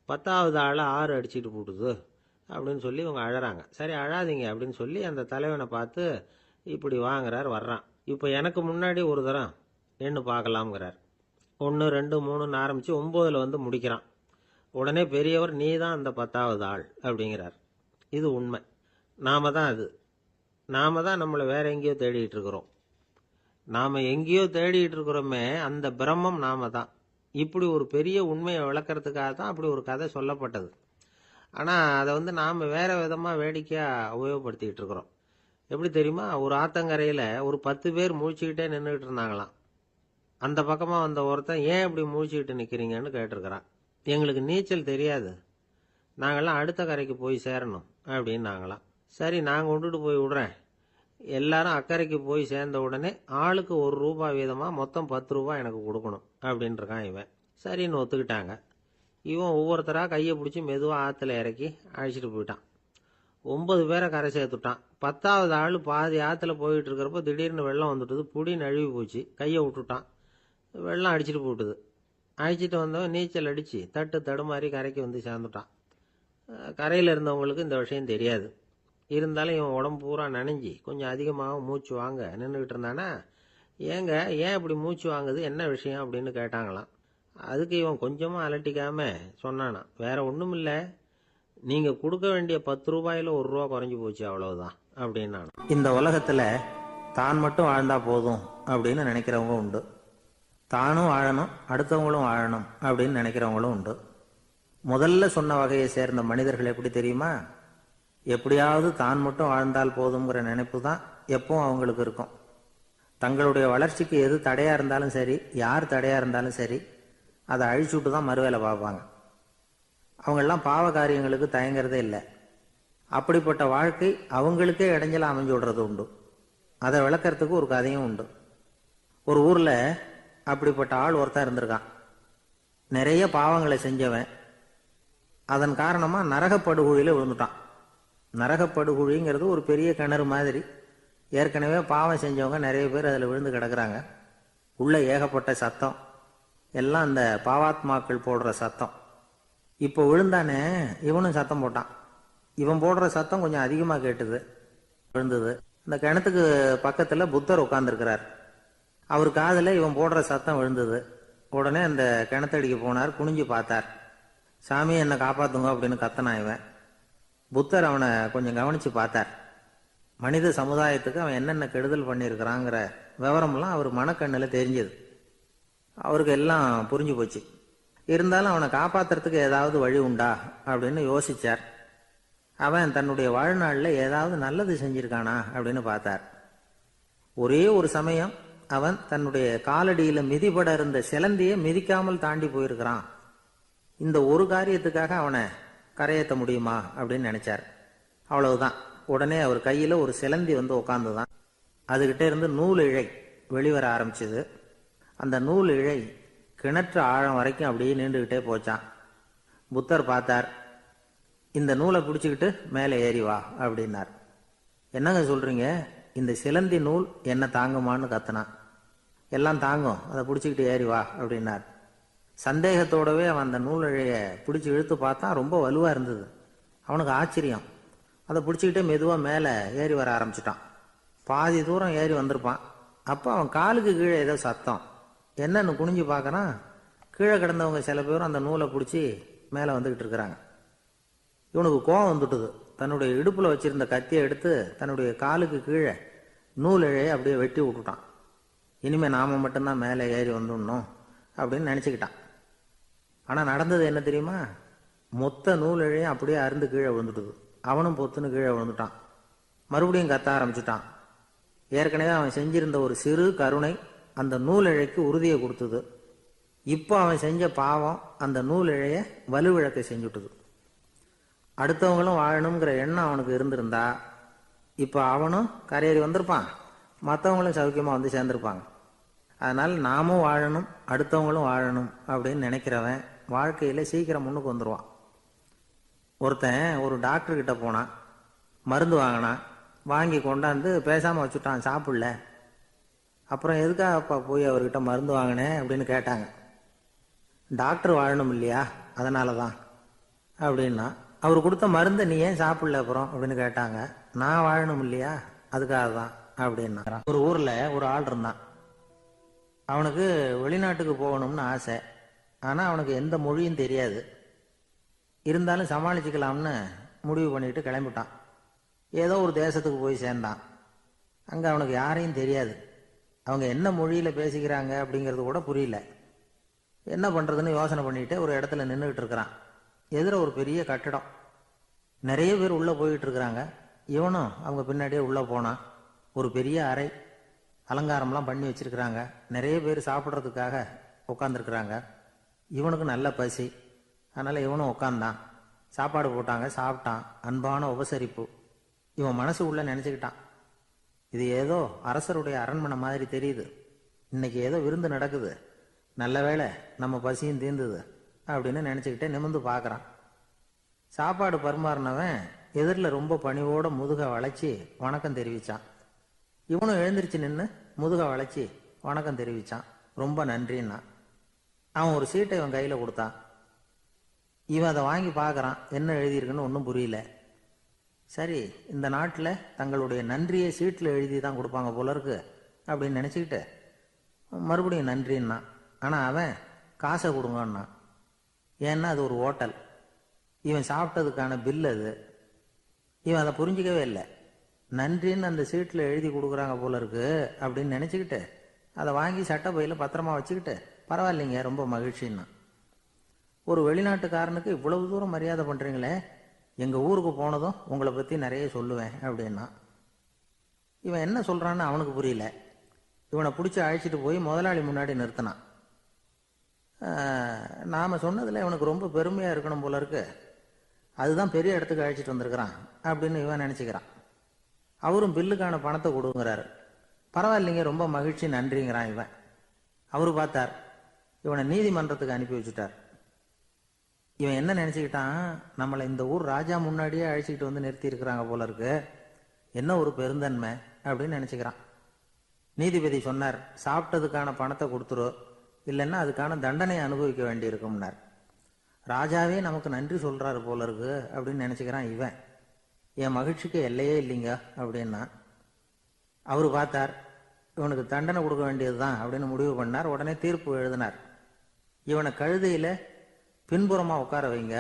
10வது ஆளை 6 அடிச்சுட்டு போட்டுது அப்படின்னு சொல்லி இவங்க அழறாங்க. சரி, அழாதீங்க அப்படின்னு சொல்லி அந்த தலைவனை பார்த்து இப்படி வாங்குறார். வர்றான். இப்போ எனக்கு முன்னாடி ஒரு தரம் எண்ணு பார்க்கலாம்ங்கிறார். 1 2 3ன்னு ஆரம்பிச்சு 9ல் முடிக்கிறான். உடனே பெரியவர், நீ தான் அந்த 10வது ஆள் அப்படிங்கிறார். இது உண்மை. நாம தான் அது. நாம தான் நம்மளை வேற எங்கேயோ தேடிட்டு இருக்கிறோம். நாம எங்கேயோ தேடிட்டு இருக்கிறோமே, அந்த பிரம்மம் நாம தான். இப்படி ஒரு பெரிய உண்மையை விளக்கறதுக்காக தான் அப்படி ஒரு கதை சொல்லப்பட்டது. ஆனா அதை நாம வேற விதமா வேடிக்கையா உபயோகப்படுத்திக்கிட்டு இருக்கிறோம். எப்படி தெரியுமா? ஒரு ஆத்தங்கரையில ஒரு 10 பேர் முழிச்சுக்கிட்டே நின்றுட்டு இருந்தாங்களாம். அந்த பக்கமா வந்த ஒருத்தன், ஏன் இப்படி முழிச்சுக்கிட்டு நிக்கிறீங்கன்னு கேட்டிருக்கிறான். எங்களுக்கு நீச்சல் தெரியாது, நாங்கெல்லாம் அடுத்த கரைக்கு போய் சேரணும் அப்படின்னாங்களாம். சரி, நான் கொண்டுட்டு போய் விடுறேன். எல்லாரும் அக்கறைக்கு போய் சேர்ந்த உடனே ஆளுக்கு ₹1 வீதமா மொத்தம் ₹10 எனக்கு கொடுக்கணும் அப்படின்னு இருக்கான் இவன். சரின்னு ஒத்துக்கிட்டாங்க. இவன் ஒவ்வொருத்தரா கையை பிடிச்சி மெதுவா ஆத்துல இறக்கி அழைச்சிட்டு போயிட்டான். 9 பேரை கரை சேர்த்துட்டான். 10வது ஆள் பாதி ஆத்துல போயிட்டு இருக்கிறப்ப திடீர்னு வெள்ளம் வந்துட்டுது. புடி நழுவி போச்சு. கையை விட்டுட்டான். வெள்ளம் அடிச்சுட்டு போட்டுது. அழைச்சிட்டு வந்தவன் நீச்சல் அடிச்சு தட்டு தடுமாறி கரைக்கு சேர்ந்துட்டான். கரையில் இருந்தவங்களுக்கு இந்த விஷயம் தெரியாது. இருந்தாலும் இவன் உடம்பு பூரா நனைஞ்சி கொஞ்சம் அதிகமாக மூச்சு வாங்க நின்றுக்கிட்டு இருந்தானா, ஏங்க ஏன் இப்படி மூச்சு வாங்குது, என்ன விஷயம் அப்படின்னு கேட்டாங்களாம். அதுக்கு இவன் கொஞ்சமாக அலட்டிக்காம சொன்னானா, வேற ஒன்றும் இல்லை, நீங்கள் கொடுக்க வேண்டிய 10 ரூபாயில் 1 ரூபா குறைஞ்சி போச்சு, அவ்வளவுதான் அப்படின்னா. இந்த உலகத்தில் தான் மட்டும் வாழ்ந்தா போதும் அப்படின்னு நினைக்கிறவங்க உண்டு. தானும் வாழணும், அடுத்தவங்களும் வாழணும் அப்படின்னு நினைக்கிறவங்களும் உண்டு. முதல்ல சொன்ன வகையை சேர்ந்த மனிதர்கள் எப்படி தெரியுமா? எப்படியாவது தான் மட்டும் வாழ்ந்தால் போதுங்கிற நினைப்பு தான் எப்பவும் அவங்களுக்கு இருக்கும். தங்களுடைய வளர்ச்சிக்கு எது தடையா இருந்தாலும் சரி, யார் தடையா இருந்தாலும் சரி, அதை அழிச்சுட்டு தான் மறுவேலை பார்ப்பாங்க. அவங்கெல்லாம் பாவ காரியங்களுக்கு தயங்குறதே இல்லை. அப்படிப்பட்ட வாழ்க்கை அவங்களுக்கே இடைஞ்சல அமைஞ்சு விடுறது உண்டு. அதை விளக்கறதுக்கு ஒரு கதையும் உண்டு. ஒரு ஊர்ல அப்படிப்பட்ட ஆள் ஒருத்தன் இருந்திருக்கான். நிறைய பாவங்களை செஞ்சவன். அதன் காரணமா நரகப்படுகொழியில விழுந்துட்டான். நரகப்படுகொழிங்கிறது ஒரு பெரிய கிணறு மாதிரி. ஏற்கனவே பாவம் செஞ்சவங்க நிறைய பேர் அதில் விழுந்து கிடக்குறாங்க. உள்ள ஏகப்பட்ட சத்தம், எல்லாம் அந்த பாவாத்மாக்கள் போடுற சத்தம். இப்போ விழுந்தானே, இவனும் சத்தம் போட்டான். இவன் போடுற சத்தம் கொஞ்சம் அதிகமாக கேட்டுது, விழுந்தது. இந்த கிணத்துக்கு பக்கத்தில் புத்தர் உட்கார்ந்துருக்கிறார். அவர் காதில் இவன் போடுற சத்தம் விழுந்தது. உடனே அந்த கிணத்தடிக்கு போனார், குனிஞ்சு பார்த்தார். சாமி என்னை காப்பாத்துங்க அப்படின்னு கத்தனா இவன். புத்தர் அவனை கொஞ்சம் கவனிச்சு பார்த்தார். மனித சமுதாயத்துக்கு அவன் என்னென்ன கெடுதல் பண்ணியிருக்கிறாங்கிற விவரம்லாம் அவர் மனக்கண்ணில் தெரிஞ்சது. அவருக்கு எல்லாம் புரிஞ்சு போச்சு. இருந்தாலும் அவனை காப்பாத்துறதுக்கு ஏதாவது வழி உண்டா அப்படின்னு யோசிச்சார். அவன் தன்னுடைய வாழ்நாளில் ஏதாவது நல்லது செஞ்சிருக்கானா அப்படின்னு பார்த்தார். ஒரே ஒரு சமயம் அவன் தன்னுடைய காலடியில மிதிபட இருந்த சிலந்தியை மிதிக்காமல் தாண்டி போயிருக்கிறான். இந்த ஒரு காரியத்துக்காக அவனை கரையேற்ற முடியுமா அப்படின்னு நினைச்சார். அவ்வளவுதான். உடனே அவர் கையில ஒரு சிலந்தி வந்து உட்காந்துதான். அதுகிட்ட இருந்து நூல் இழை வெளிவர ஆரம்பிச்சது. அந்த நூல் இழை கிணற்று ஆழம் வரைக்கும் அப்படியே நீண்டுகிட்டே போச்சான். புத்தர் பார்த்தார். இந்த நூலை பிடிச்சிக்கிட்டு மேலே ஏறி வா அப்படின்னார். என்னங்க சொல்றீங்க, இந்த சிலந்தி நூல் என்ன தாங்குமான்னு கத்தினான். எல்லாம் தாங்கும், அதை பிடிச்சிக்கிட்டு ஏறி வா அப்படின்னார். சந்தேகத்தோடவே அவன் அந்த நூல் இழைய பிடிச்சி இழுத்து பார்த்தான். ரொம்ப வலுவா இருந்தது. அவனுக்கு ஆச்சரியம். அதை பிடிச்சிக்கிட்டே மெதுவாக மேலே ஏறி வர ஆரம்பிச்சிட்டான். பாதி தூரம் ஏறி வந்திருப்பான். அப்போ அவன் காலுக்கு கீழே ஏதோ சத்தம். என்னன்னு குனிஞ்சு பார்க்கறான். கீழே கிடந்தவங்க சில பேரும் அந்த நூலை பிடிச்சி மேலே வந்துக்கிட்டு இருக்கிறாங்க. இவனுக்கு கோபம் வந்துட்டுது. தன்னுடைய இடுப்பில் வச்சிருந்த கத்தியை எடுத்து தன்னுடைய காலுக்கு கீழே நூல் இழையை அப்படியே வெட்டி விட்டுட்டான். இனிமே நாம மட்டும்தான் மேலே ஏறி வந்துடணும் அப்படின்னு நினச்சிக்கிட்டான். ஆனால் நடந்தது என்ன தெரியுமா? மொத்த நூல் இழையும் அப்படியே அருந்து கீழே விழுந்துட்டுது. அவனும் பொத்துன்னு கீழே விழுந்துட்டான். மறுபடியும் கத்த ஆரம்பிச்சுட்டான். ஏற்கனவே அவன் செஞ்சிருந்த ஒரு சிறு கருணை அந்த நூல் இழைக்கு உறுதியை கொடுத்தது. இப்போ அவன் செஞ்ச பாவம் அந்த நூல் இழைய வலுவிழக்க செஞ்சுட்டுது. அடுத்தவங்களும் வாழணுங்கிற எண்ணம் அவனுக்கு இருந்திருந்தா இப்போ அவனும் கரையேறி வந்திருப்பான், மற்றவங்களும் சௌக்கியமாக வந்து சேர்ந்திருப்பாங்க. அதனால் நாமும் வாழணும், அடுத்தவங்களும் வாழணும் அப்படின்னு நினைக்கிறவன் வாழ்க்கையில் சீக்கிரம் முன்னுக்கு வந்துடுவான். ஒருத்தன் ஒரு டாக்டர் கிட்ட போனான். மருந்து வாங்கினான். வாங்கி கொண்டாந்து பேசாமல் வச்சுட்டான், சாப்பிடல. அப்புறம் எதுக்காக அப்பா போய் அவர்கிட்ட மருந்து வாங்கினேன் அப்படின்னு கேட்டாங்க. டாக்டர் வாழணும் இல்லையா, அதனால தான் அப்படின்னா. அவர் கொடுத்த மருந்தை நீ ஏன் சாப்பிடல அப்புறம் அப்படின்னு கேட்டாங்க. நான் வாழணும் இல்லையா, அதுக்காக தான் அப்படின்னா. ஒரு ஊரில் ஒரு ஆள் இருந்தான். அவனுக்கு வெளிநாட்டுக்கு போகணும்னு ஆசை. ஆனால் அவனுக்கு எந்த மொழியும் தெரியாது. இருந்தாலும் சமாளிச்சுக்கலாம்னு முடிவு பண்ணிட்டு கிளம்பிட்டான். ஏதோ ஒரு தேசத்துக்கு போய் சேர்ந்தான். அங்கே அவனுக்கு யாரையும் தெரியாது. அவங்க என்ன மொழியில் பேசிக்கிறாங்க அப்படிங்கிறது கூட புரியல. என்ன பண்ணுறதுன்னு யோசனை பண்ணிட்டு ஒரு இடத்துல நின்றுக்கிட்டு இருக்கிறான். எதிர ஒரு பெரிய கட்டடம். நிறைய பேர் உள்ளே போயிட்டு இருக்கிறாங்க. இவனும் அவங்க பின்னாடியே உள்ளே போனான். ஒரு பெரிய அறை, அலங்காரம்லாம் பண்ணி வச்சிருக்கிறாங்க. நிறைய பேர் சாப்பிட்றதுக்காக உட்காந்துருக்குறாங்க. இவனுக்கு நல்ல பசி. அதனால் இவனும் உட்காந்தான். சாப்பாடு போட்டாங்க, சாப்பிட்டான். அன்பான உபசரிப்பு. இவன் மனசு உள்ள நினச்சிக்கிட்டான், இது ஏதோ அரசருடைய அரண்மனை மாதிரி தெரியுது. இன்னைக்கு ஏதோ விருந்து நடக்குது, நல்ல வேளை நம்ம பசியும் தீர்ந்தது அப்படின்னு நினச்சிக்கிட்டே நிமிர்ந்து பார்க்குறான். சாப்பாடு பரிமாறினவன் எதிரில் ரொம்ப பணிவோட முதுக வளைச்சி வணக்கம் தெரிவித்தான். இவனும் எழுந்திரிச்சு நின்று முதுக வளைச்சி வணக்கம் தெரிவித்தான். ரொம்ப நன்றின்னா. அவன் ஒரு சீட்டை இவன் கையில் கொடுத்தான். இவன் அதை வாங்கி பார்க்குறான், என்ன எழுதியிருக்குன்னு ஒன்றும் புரியல. சரி, இந்த நாட்டில் தங்களுடைய நன்றியை சீட்டில் எழுதி தான் கொடுப்பாங்க போல இருக்கு அப்படின்னு நினச்சிக்கிட்டு மறுபடியும் நன்றின்னா. ஆனால் அவன் காசை கொடுங்கன்னான். ஏன்னா அது ஒரு ஹோட்டல், இவன் சாப்பிட்டதுக்கான பில் அது. இவன் அதை புரிஞ்சிக்கவே இல்லை. நன்றின்னு அந்த சீட்டில் எழுதி கொடுக்குறாங்க போல இருக்கு அப்படின்னு நினச்சிக்கிட்டு அதை வாங்கி சட்டை பையில் பத்திரமா வச்சுக்கிட்டு பரவாயில்லைங்க ரொம்ப மகிழ்ச்சின்னா. ஒரு வெளிநாட்டுக்காரனுக்கு இவ்வளவு தூரம் மரியாதை பண்ணுறீங்களே, எங்கள் ஊருக்கு போனதும் உங்களை பற்றி நிறைய சொல்லுவேன் அப்படின்னா. இவன் என்ன சொல்கிறான்னு அவனுக்கு புரியல. இவனை பிடிச்சி அழைச்சிட்டு போய் முதலாளி முன்னாடி நிறுத்தினான். நாம் சொன்னதில் இவனுக்கு ரொம்ப பெருமையாக இருக்கணும் போல இருக்கு, அதுதான் பெரிய இடத்துக்கு அழைச்சிட்டு வந்திருக்கிறான் அப்படின்னு இவன் நினச்சிக்கிறான். அவரும் பில்லுக்கான பணத்தை கொடுங்கிறாரு. பரவாயில்லைங்க ரொம்ப மகிழ்ச்சி நன்றிங்கிறான் இவன். அவரு பார்த்தார், இவனை நீதிமன்றத்துக்கு அனுப்பி வச்சுட்டார். இவன் என்ன நினச்சிக்கிட்டான், நம்மளை இந்த ஊர் ராஜா முன்னாடியே அழைச்சிக்கிட்டு வந்து நிறுத்தி இருக்கிறாங்க போல இருக்கு, என்ன ஒரு பெருந்தன்மை அப்படின்னு நினச்சிக்கிறான். நீதிபதி சொன்னார், சாப்பிட்டதுக்கான பணத்தை கொடுத்துரு, இல்லைன்னா அதுக்கான தண்டனை அனுபவிக்க வேண்டி இருக்கும்னார். ராஜாவே நமக்கு நன்றி சொல்கிறாரு போல இருக்கு அப்படின்னு நினச்சிக்கிறான் இவன். என் மகிழ்ச்சிக்கு எல்லையே இல்லைங்க அப்படின்னா. அவரு பார்த்தார், இவனுக்கு தண்டனை கொடுக்க வேண்டியது தான் அப்படின்னு முடிவு பண்ணார். உடனே தீர்ப்பு எழுதினார். இவனை கழுதையில் பின்புறமாக உட்கார வைங்க,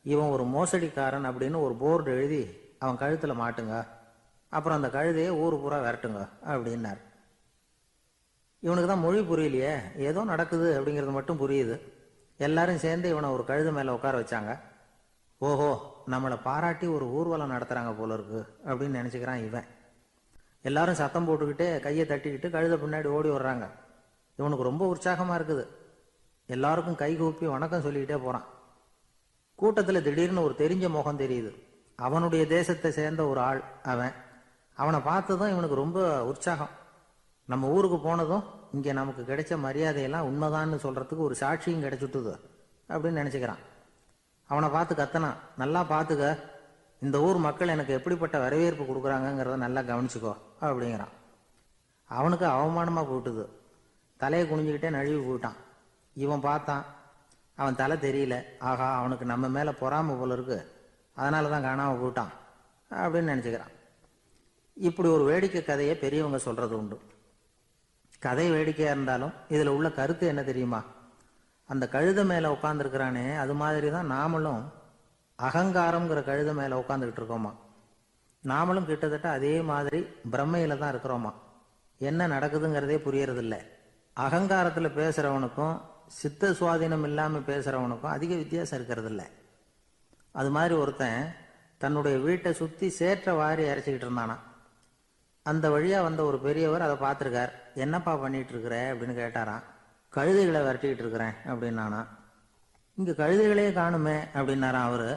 இவன் ஒரு மோசடிக்காரன் அப்படின்னு ஒரு போர்டு எழுதி அவன் கழுத்தில் மாட்டுங்க, அப்புறம் அந்த கழுதையை ஊரு பூரா விரட்டுங்க அப்படின்னார். இவனுக்கு தான் மொழி புரியலையே, ஏதோ நடக்குது அப்படிங்கிறது மட்டும் புரியுது. எல்லாரும் சேர்ந்து இவனை ஒரு கழுதை மேலே உட்கார வச்சாங்க. ஓஹோ, நம்மளை பாராட்டி ஒரு ஊர்வலம் நடத்துகிறாங்க போல இருக்கு அப்படின்னு நினச்சிக்கிறான் இவன். எல்லாரும் சத்தம் போட்டுக்கிட்டே கையை தட்டிக்கிட்டு கழுதை பின்னாடி ஓடி வர்றாங்க. இவனுக்கு ரொம்ப உற்சாகமாக இருக்குது. எல்லாருக்கும் கை கூப்பி வணக்கம் சொல்லிக்கிட்டே போகிறான். கூட்டத்தில் திடீர்னு ஒரு தெரிஞ்ச முகம் தெரியுது. அவனுடைய தேசத்தை சேர்ந்த ஒரு ஆள் அவன். அவனை பார்த்ததும் இவனுக்கு ரொம்ப உற்சாகம். நம்ம ஊருக்கு போனதும் இங்கே நமக்கு கிடைச்ச மரியாதையெல்லாம் உண்மைதான்னு சொல்கிறதுக்கு ஒரு சாட்சியும் கிடைச்சுட்டுது அப்படின்னு நினச்சிக்கிறான். அவனை பார்த்து கத்தனான், நல்லா பார்த்துக்க, இந்த ஊர் மக்கள் எனக்கு எப்படிப்பட்ட வரவேற்பு கொடுக்குறாங்கங்கிறத நல்லா கவனிச்சுக்கோ அப்படிங்கிறான். அவனுக்கு அவமானமாக போட்டுது. தலையை குனிஞ்சுக்கிட்டே நழுவி போயிட்டான். இவன் பார்த்தான், அவன் தலை தெரியல. ஆகா, அவனுக்கு நம்ம மேலே பொறாமை போல இருக்கு, அதனால தான் காணாமல் போயிட்டான் அப்படின்னு நினச்சிக்கிறான். இப்படி ஒரு வேடிக்கை கதையை பெரியவங்க சொல்கிறது உண்டு. கதை வேடிக்கையாக இருந்தாலும் இதில் உள்ள கருத்து என்ன தெரியுமா? அந்த கழுதை மேலே உட்காந்துருக்கிறானே, அது மாதிரி தான் நாமளும் அகங்காரம்ங்கிற கழுதை மேலே உட்காந்துக்கிட்டு இருக்கோமா. நாமளும் கிட்டத்தட்ட அதே மாதிரி பிரம்மையில் தான் இருக்கிறோமா. என்ன நடக்குதுங்கிறதே புரியறதில்லை. அகங்காரத்தில் பேசுகிறவனுக்கும் சித்த சுவாதீனம் இல்லாமல் பேசுகிறவனுக்கும் அதிக வித்தியாசம் இருக்கிறதில்ல. அது மாதிரி ஒருத்தன் தன்னுடைய வீட்டை சுற்றி சேற்ற வாரி அரைச்சிக்கிட்டு இருந்தானா. அந்த வழியாக வந்த ஒரு பெரியவர் அதை பார்த்துருக்கார். என்னப்பா பண்ணிட்டு இருக்கிற அப்படின்னு கேட்டாராம். கழுதைகளை விரட்டிக்கிட்டு இருக்கிறேன் அப்படின்னானா. இங்கே கழுதைகளே காணுமே அப்படின்னாரான் அவரு.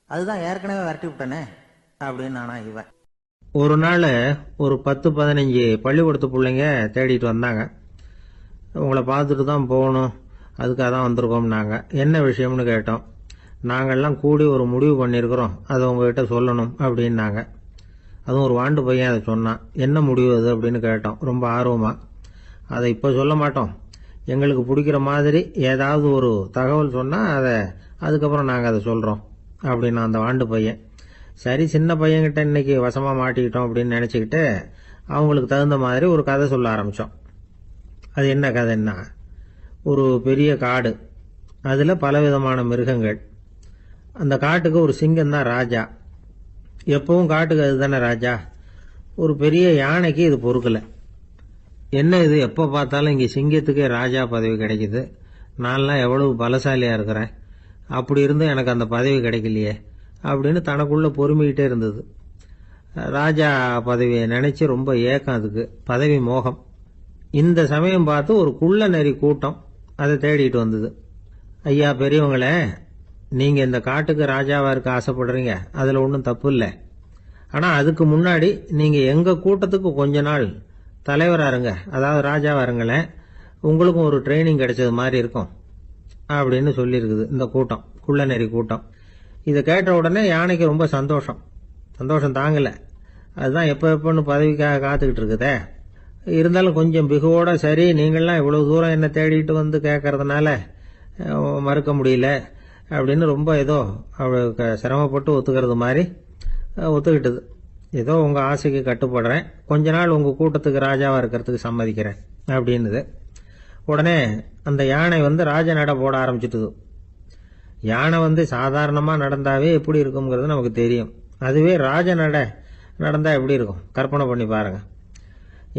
அதுதான் ஏற்கனவே விரட்டி விட்டனே அப்படின்னானா இவன். ஒரு நாள் ஒரு 10-15 பள்ளிக்கூடத்து பிள்ளைங்க தேடிட்டு வந்தாங்க. உங்களை பார்த்துட்டு தான் போகணும், அதுக்காக தான் வந்திருக்கோம்னாங்க. என்ன விஷயம்னு கேட்டோம். நாங்கள்லாம் கூடி ஒரு முடிவு பண்ணியிருக்கிறோம், அதை உங்ககிட்ட சொல்லணும் அப்படின்னாங்க. அதுவும் ஒரு வாண்டு பையன் அதை சொன்னான். என்ன முடிவு அது அப்படின்னு கேட்டோம் ரொம்ப ஆர்வமாக. அதை இப்போ சொல்ல மாட்டோம், எங்களுக்கு பிடிக்கிற மாதிரி ஏதாவது ஒரு தகவல் சொன்னால் அதுக்கப்புறம் நாங்கள் அதை சொல்கிறோம் அப்படின்னா அந்த வாண்டு பையன். சரி, சின்ன பையன்கிட்ட இன்னைக்கு வசமாக மாட்டிக்கிட்டோம் அப்படின்னு நினச்சிக்கிட்டு அவங்களுக்கு தகுந்த மாதிரி ஒரு கதை சொல்ல ஆரம்பித்தோம். அது என்ன கதைன்னா, ஒரு பெரிய காடு, அதில் பலவிதமான மிருகங்கள். அந்த காட்டுக்கு ஒரு சிங்கம் தான் ராஜா. எப்பவும் காட்டுக்கு அதுதானே ராஜா. ஒரு பெரிய யானைக்கு இது பொறுக்கலை. என்ன இது, எப்போ பார்த்தாலும் இங்கே சிங்கத்துக்கே ராஜா பதவி கிடைக்குது, நான்லாம் எவ்வளவு பலசாலியாக இருக்கிறேன், அப்படி இருந்தும் எனக்கு அந்த பதவி கிடைக்கலையே அப்படின்னு தனக்குள்ளே பொறுமிக்கிட்டே இருந்தது. ராஜா பதவியை நினச்சி ரொம்ப ஏக்கம், அதுக்கு பதவி மோகம். இந்த சமயம் பார்த்து ஒரு குள்ள நெறி கூட்டம் அதை தேடிட்டு வந்தது. ஐயா பெரியவங்களே, நீங்கள் இந்த காட்டுக்கு ராஜாவாக இருக்க ஆசைப்படுறீங்க, அதில் ஒன்றும் தப்பு இல்லை. ஆனால் அதுக்கு முன்னாடி நீங்கள் எங்கள் கூட்டத்துக்கு கொஞ்ச நாள் தலைவராக இருங்க, அதாவது ராஜாவாக இருங்களேன், உங்களுக்கும் ஒரு ட்ரைனிங் கிடைச்சது மாதிரி இருக்கும் அப்படின்னு சொல்லியிருக்குது இந்த கூட்டம், குள்ள நெறி கூட்டம். இதை கேட்ட உடனே யானைக்கு ரொம்ப சந்தோஷம் தாங்கலை. அதுதான் எப்போன்னு பதவிக்காக காத்துக்கிட்டு இருக்குதே. இருந்தாலும் கொஞ்சம் பிகுவோட, சரி நீங்கள்லாம் இவ்வளோ தூரம் என்னை தேடிட்டு வந்து கேட்கறதுனால மறுக்க முடியல, அப்படின்னு ரொம்ப ஏதோ அவளுக்கு சிரமப்பட்டு ஒத்துக்கிறது மாதிரி ஒத்துக்கிட்டது. ஏதோ உங்கள் ஆசைக்கு கட்டுப்படுறேன், கொஞ்ச நாள் உங்கள் கூட்டத்துக்கு ராஜாவாக இருக்கிறதுக்கு சம்மதிக்கிறேன் அப்படின்னுது. உடனே அந்த யானை ராஜ நட போட ஆரம்பிச்சிட்டுது. யானை சாதாரணமாக நடந்தாவே எப்படி இருக்குங்கிறது நமக்கு தெரியும். அதுவே ராஜ நட நடந்தால் எப்படி இருக்கும் கற்பனை பண்ணி பாருங்க.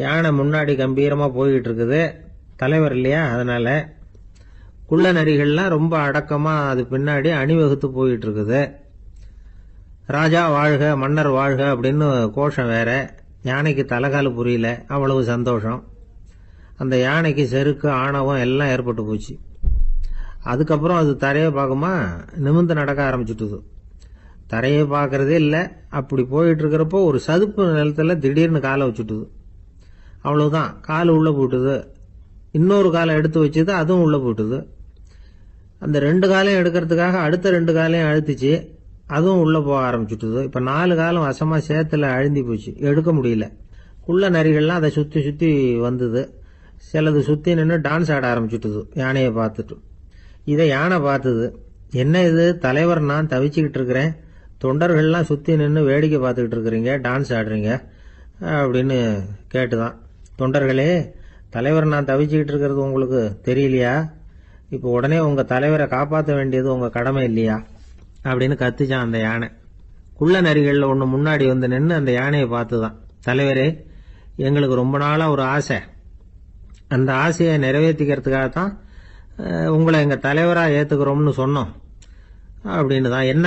யானை முன்னாடி கம்பீரமாக போய்கிட்டு இருக்குது, தலைவர் இல்லையா, அதனால குள்ள நரிகள்லாம் ரொம்ப அடக்கமாக அது பின்னாடி அணிவகுத்து போயிட்டு இருக்குது. ராஜா வாழ்க மன்னர் வாழ்க அப்படின்னு கோஷம் வேற. யானைக்கு தலைகால புரியல, அவ்வளவு சந்தோஷம். அந்த யானைக்கு செருக்கு ஆணவம் எல்லாம் ஏற்பட்டு போச்சு. அதுக்கப்புறம் அது தரையை பார்க்குமா, நிமிர்ந்து நடக்க ஆரம்பிச்சுட்டுது. தரையை பார்க்கறதே இல்லை. அப்படி போயிட்டு இருக்கிறப்போ ஒரு சதுப்பு நிலத்தில் திடீர்னு காலை வச்சுட்டுது. அவ்வளவுதான், கால் உள்ள போட்டுது. இன்னொரு காலை எடுத்து வச்சுது, அதுவும் உள்ள போட்டுது. அந்த 2 காலையும் எடுக்கிறதுக்காக அடுத்த 2 காலையும் அழுத்திச்சு, அதுவும் உள்ள போக ஆரம்பிச்சுட்டுது. இப்ப 4 காலம் வசமா சேத்துல அழுந்தி போச்சு, எடுக்க முடியல. குள்ள நரிகள்லாம் அதை சுத்தி சுத்தி வந்தது. சிலது சுத்தி நின்று டான்ஸ் ஆட ஆரம்பிச்சுட்டுது யானையை பார்த்துட்டு. இதை யானை பார்த்தது. என்ன இது தலைவர், நான் தவிச்சுக்கிட்டு இருக்கிறேன், தொண்டர்கள்லாம் சுத்தி நின்று வேடிக்கை பார்த்துக்கிட்டு இருக்கிறீங்க, டான்ஸ் ஆடுறீங்க அப்படின்னு கேட்டுதான். தொண்டர்களே, தலைவர் நான் தவிச்சுக்கிட்டு இருக்கிறது உங்களுக்கு தெரியலையா? இப்போ உடனே உங்க தலைவரை காப்பாற்ற வேண்டியது உங்க கடமை இல்லையா அப்படின்னு கத்துச்சான் அந்த யானை. குள்ள நரிகள்ல ஒண்ணு முன்னாடி நின்று அந்த யானையை பார்த்துதான், தலைவரே, எங்களுக்கு ரொம்ப நாளா ஒரு ஆசை, அந்த ஆசையை நிறைவேற்றிக்கிறதுக்காகத்தான் உங்களை எங்க தலைவரா ஏத்துக்கிறோம்னு சொன்னோம் அப்படின்னு தான். என்ன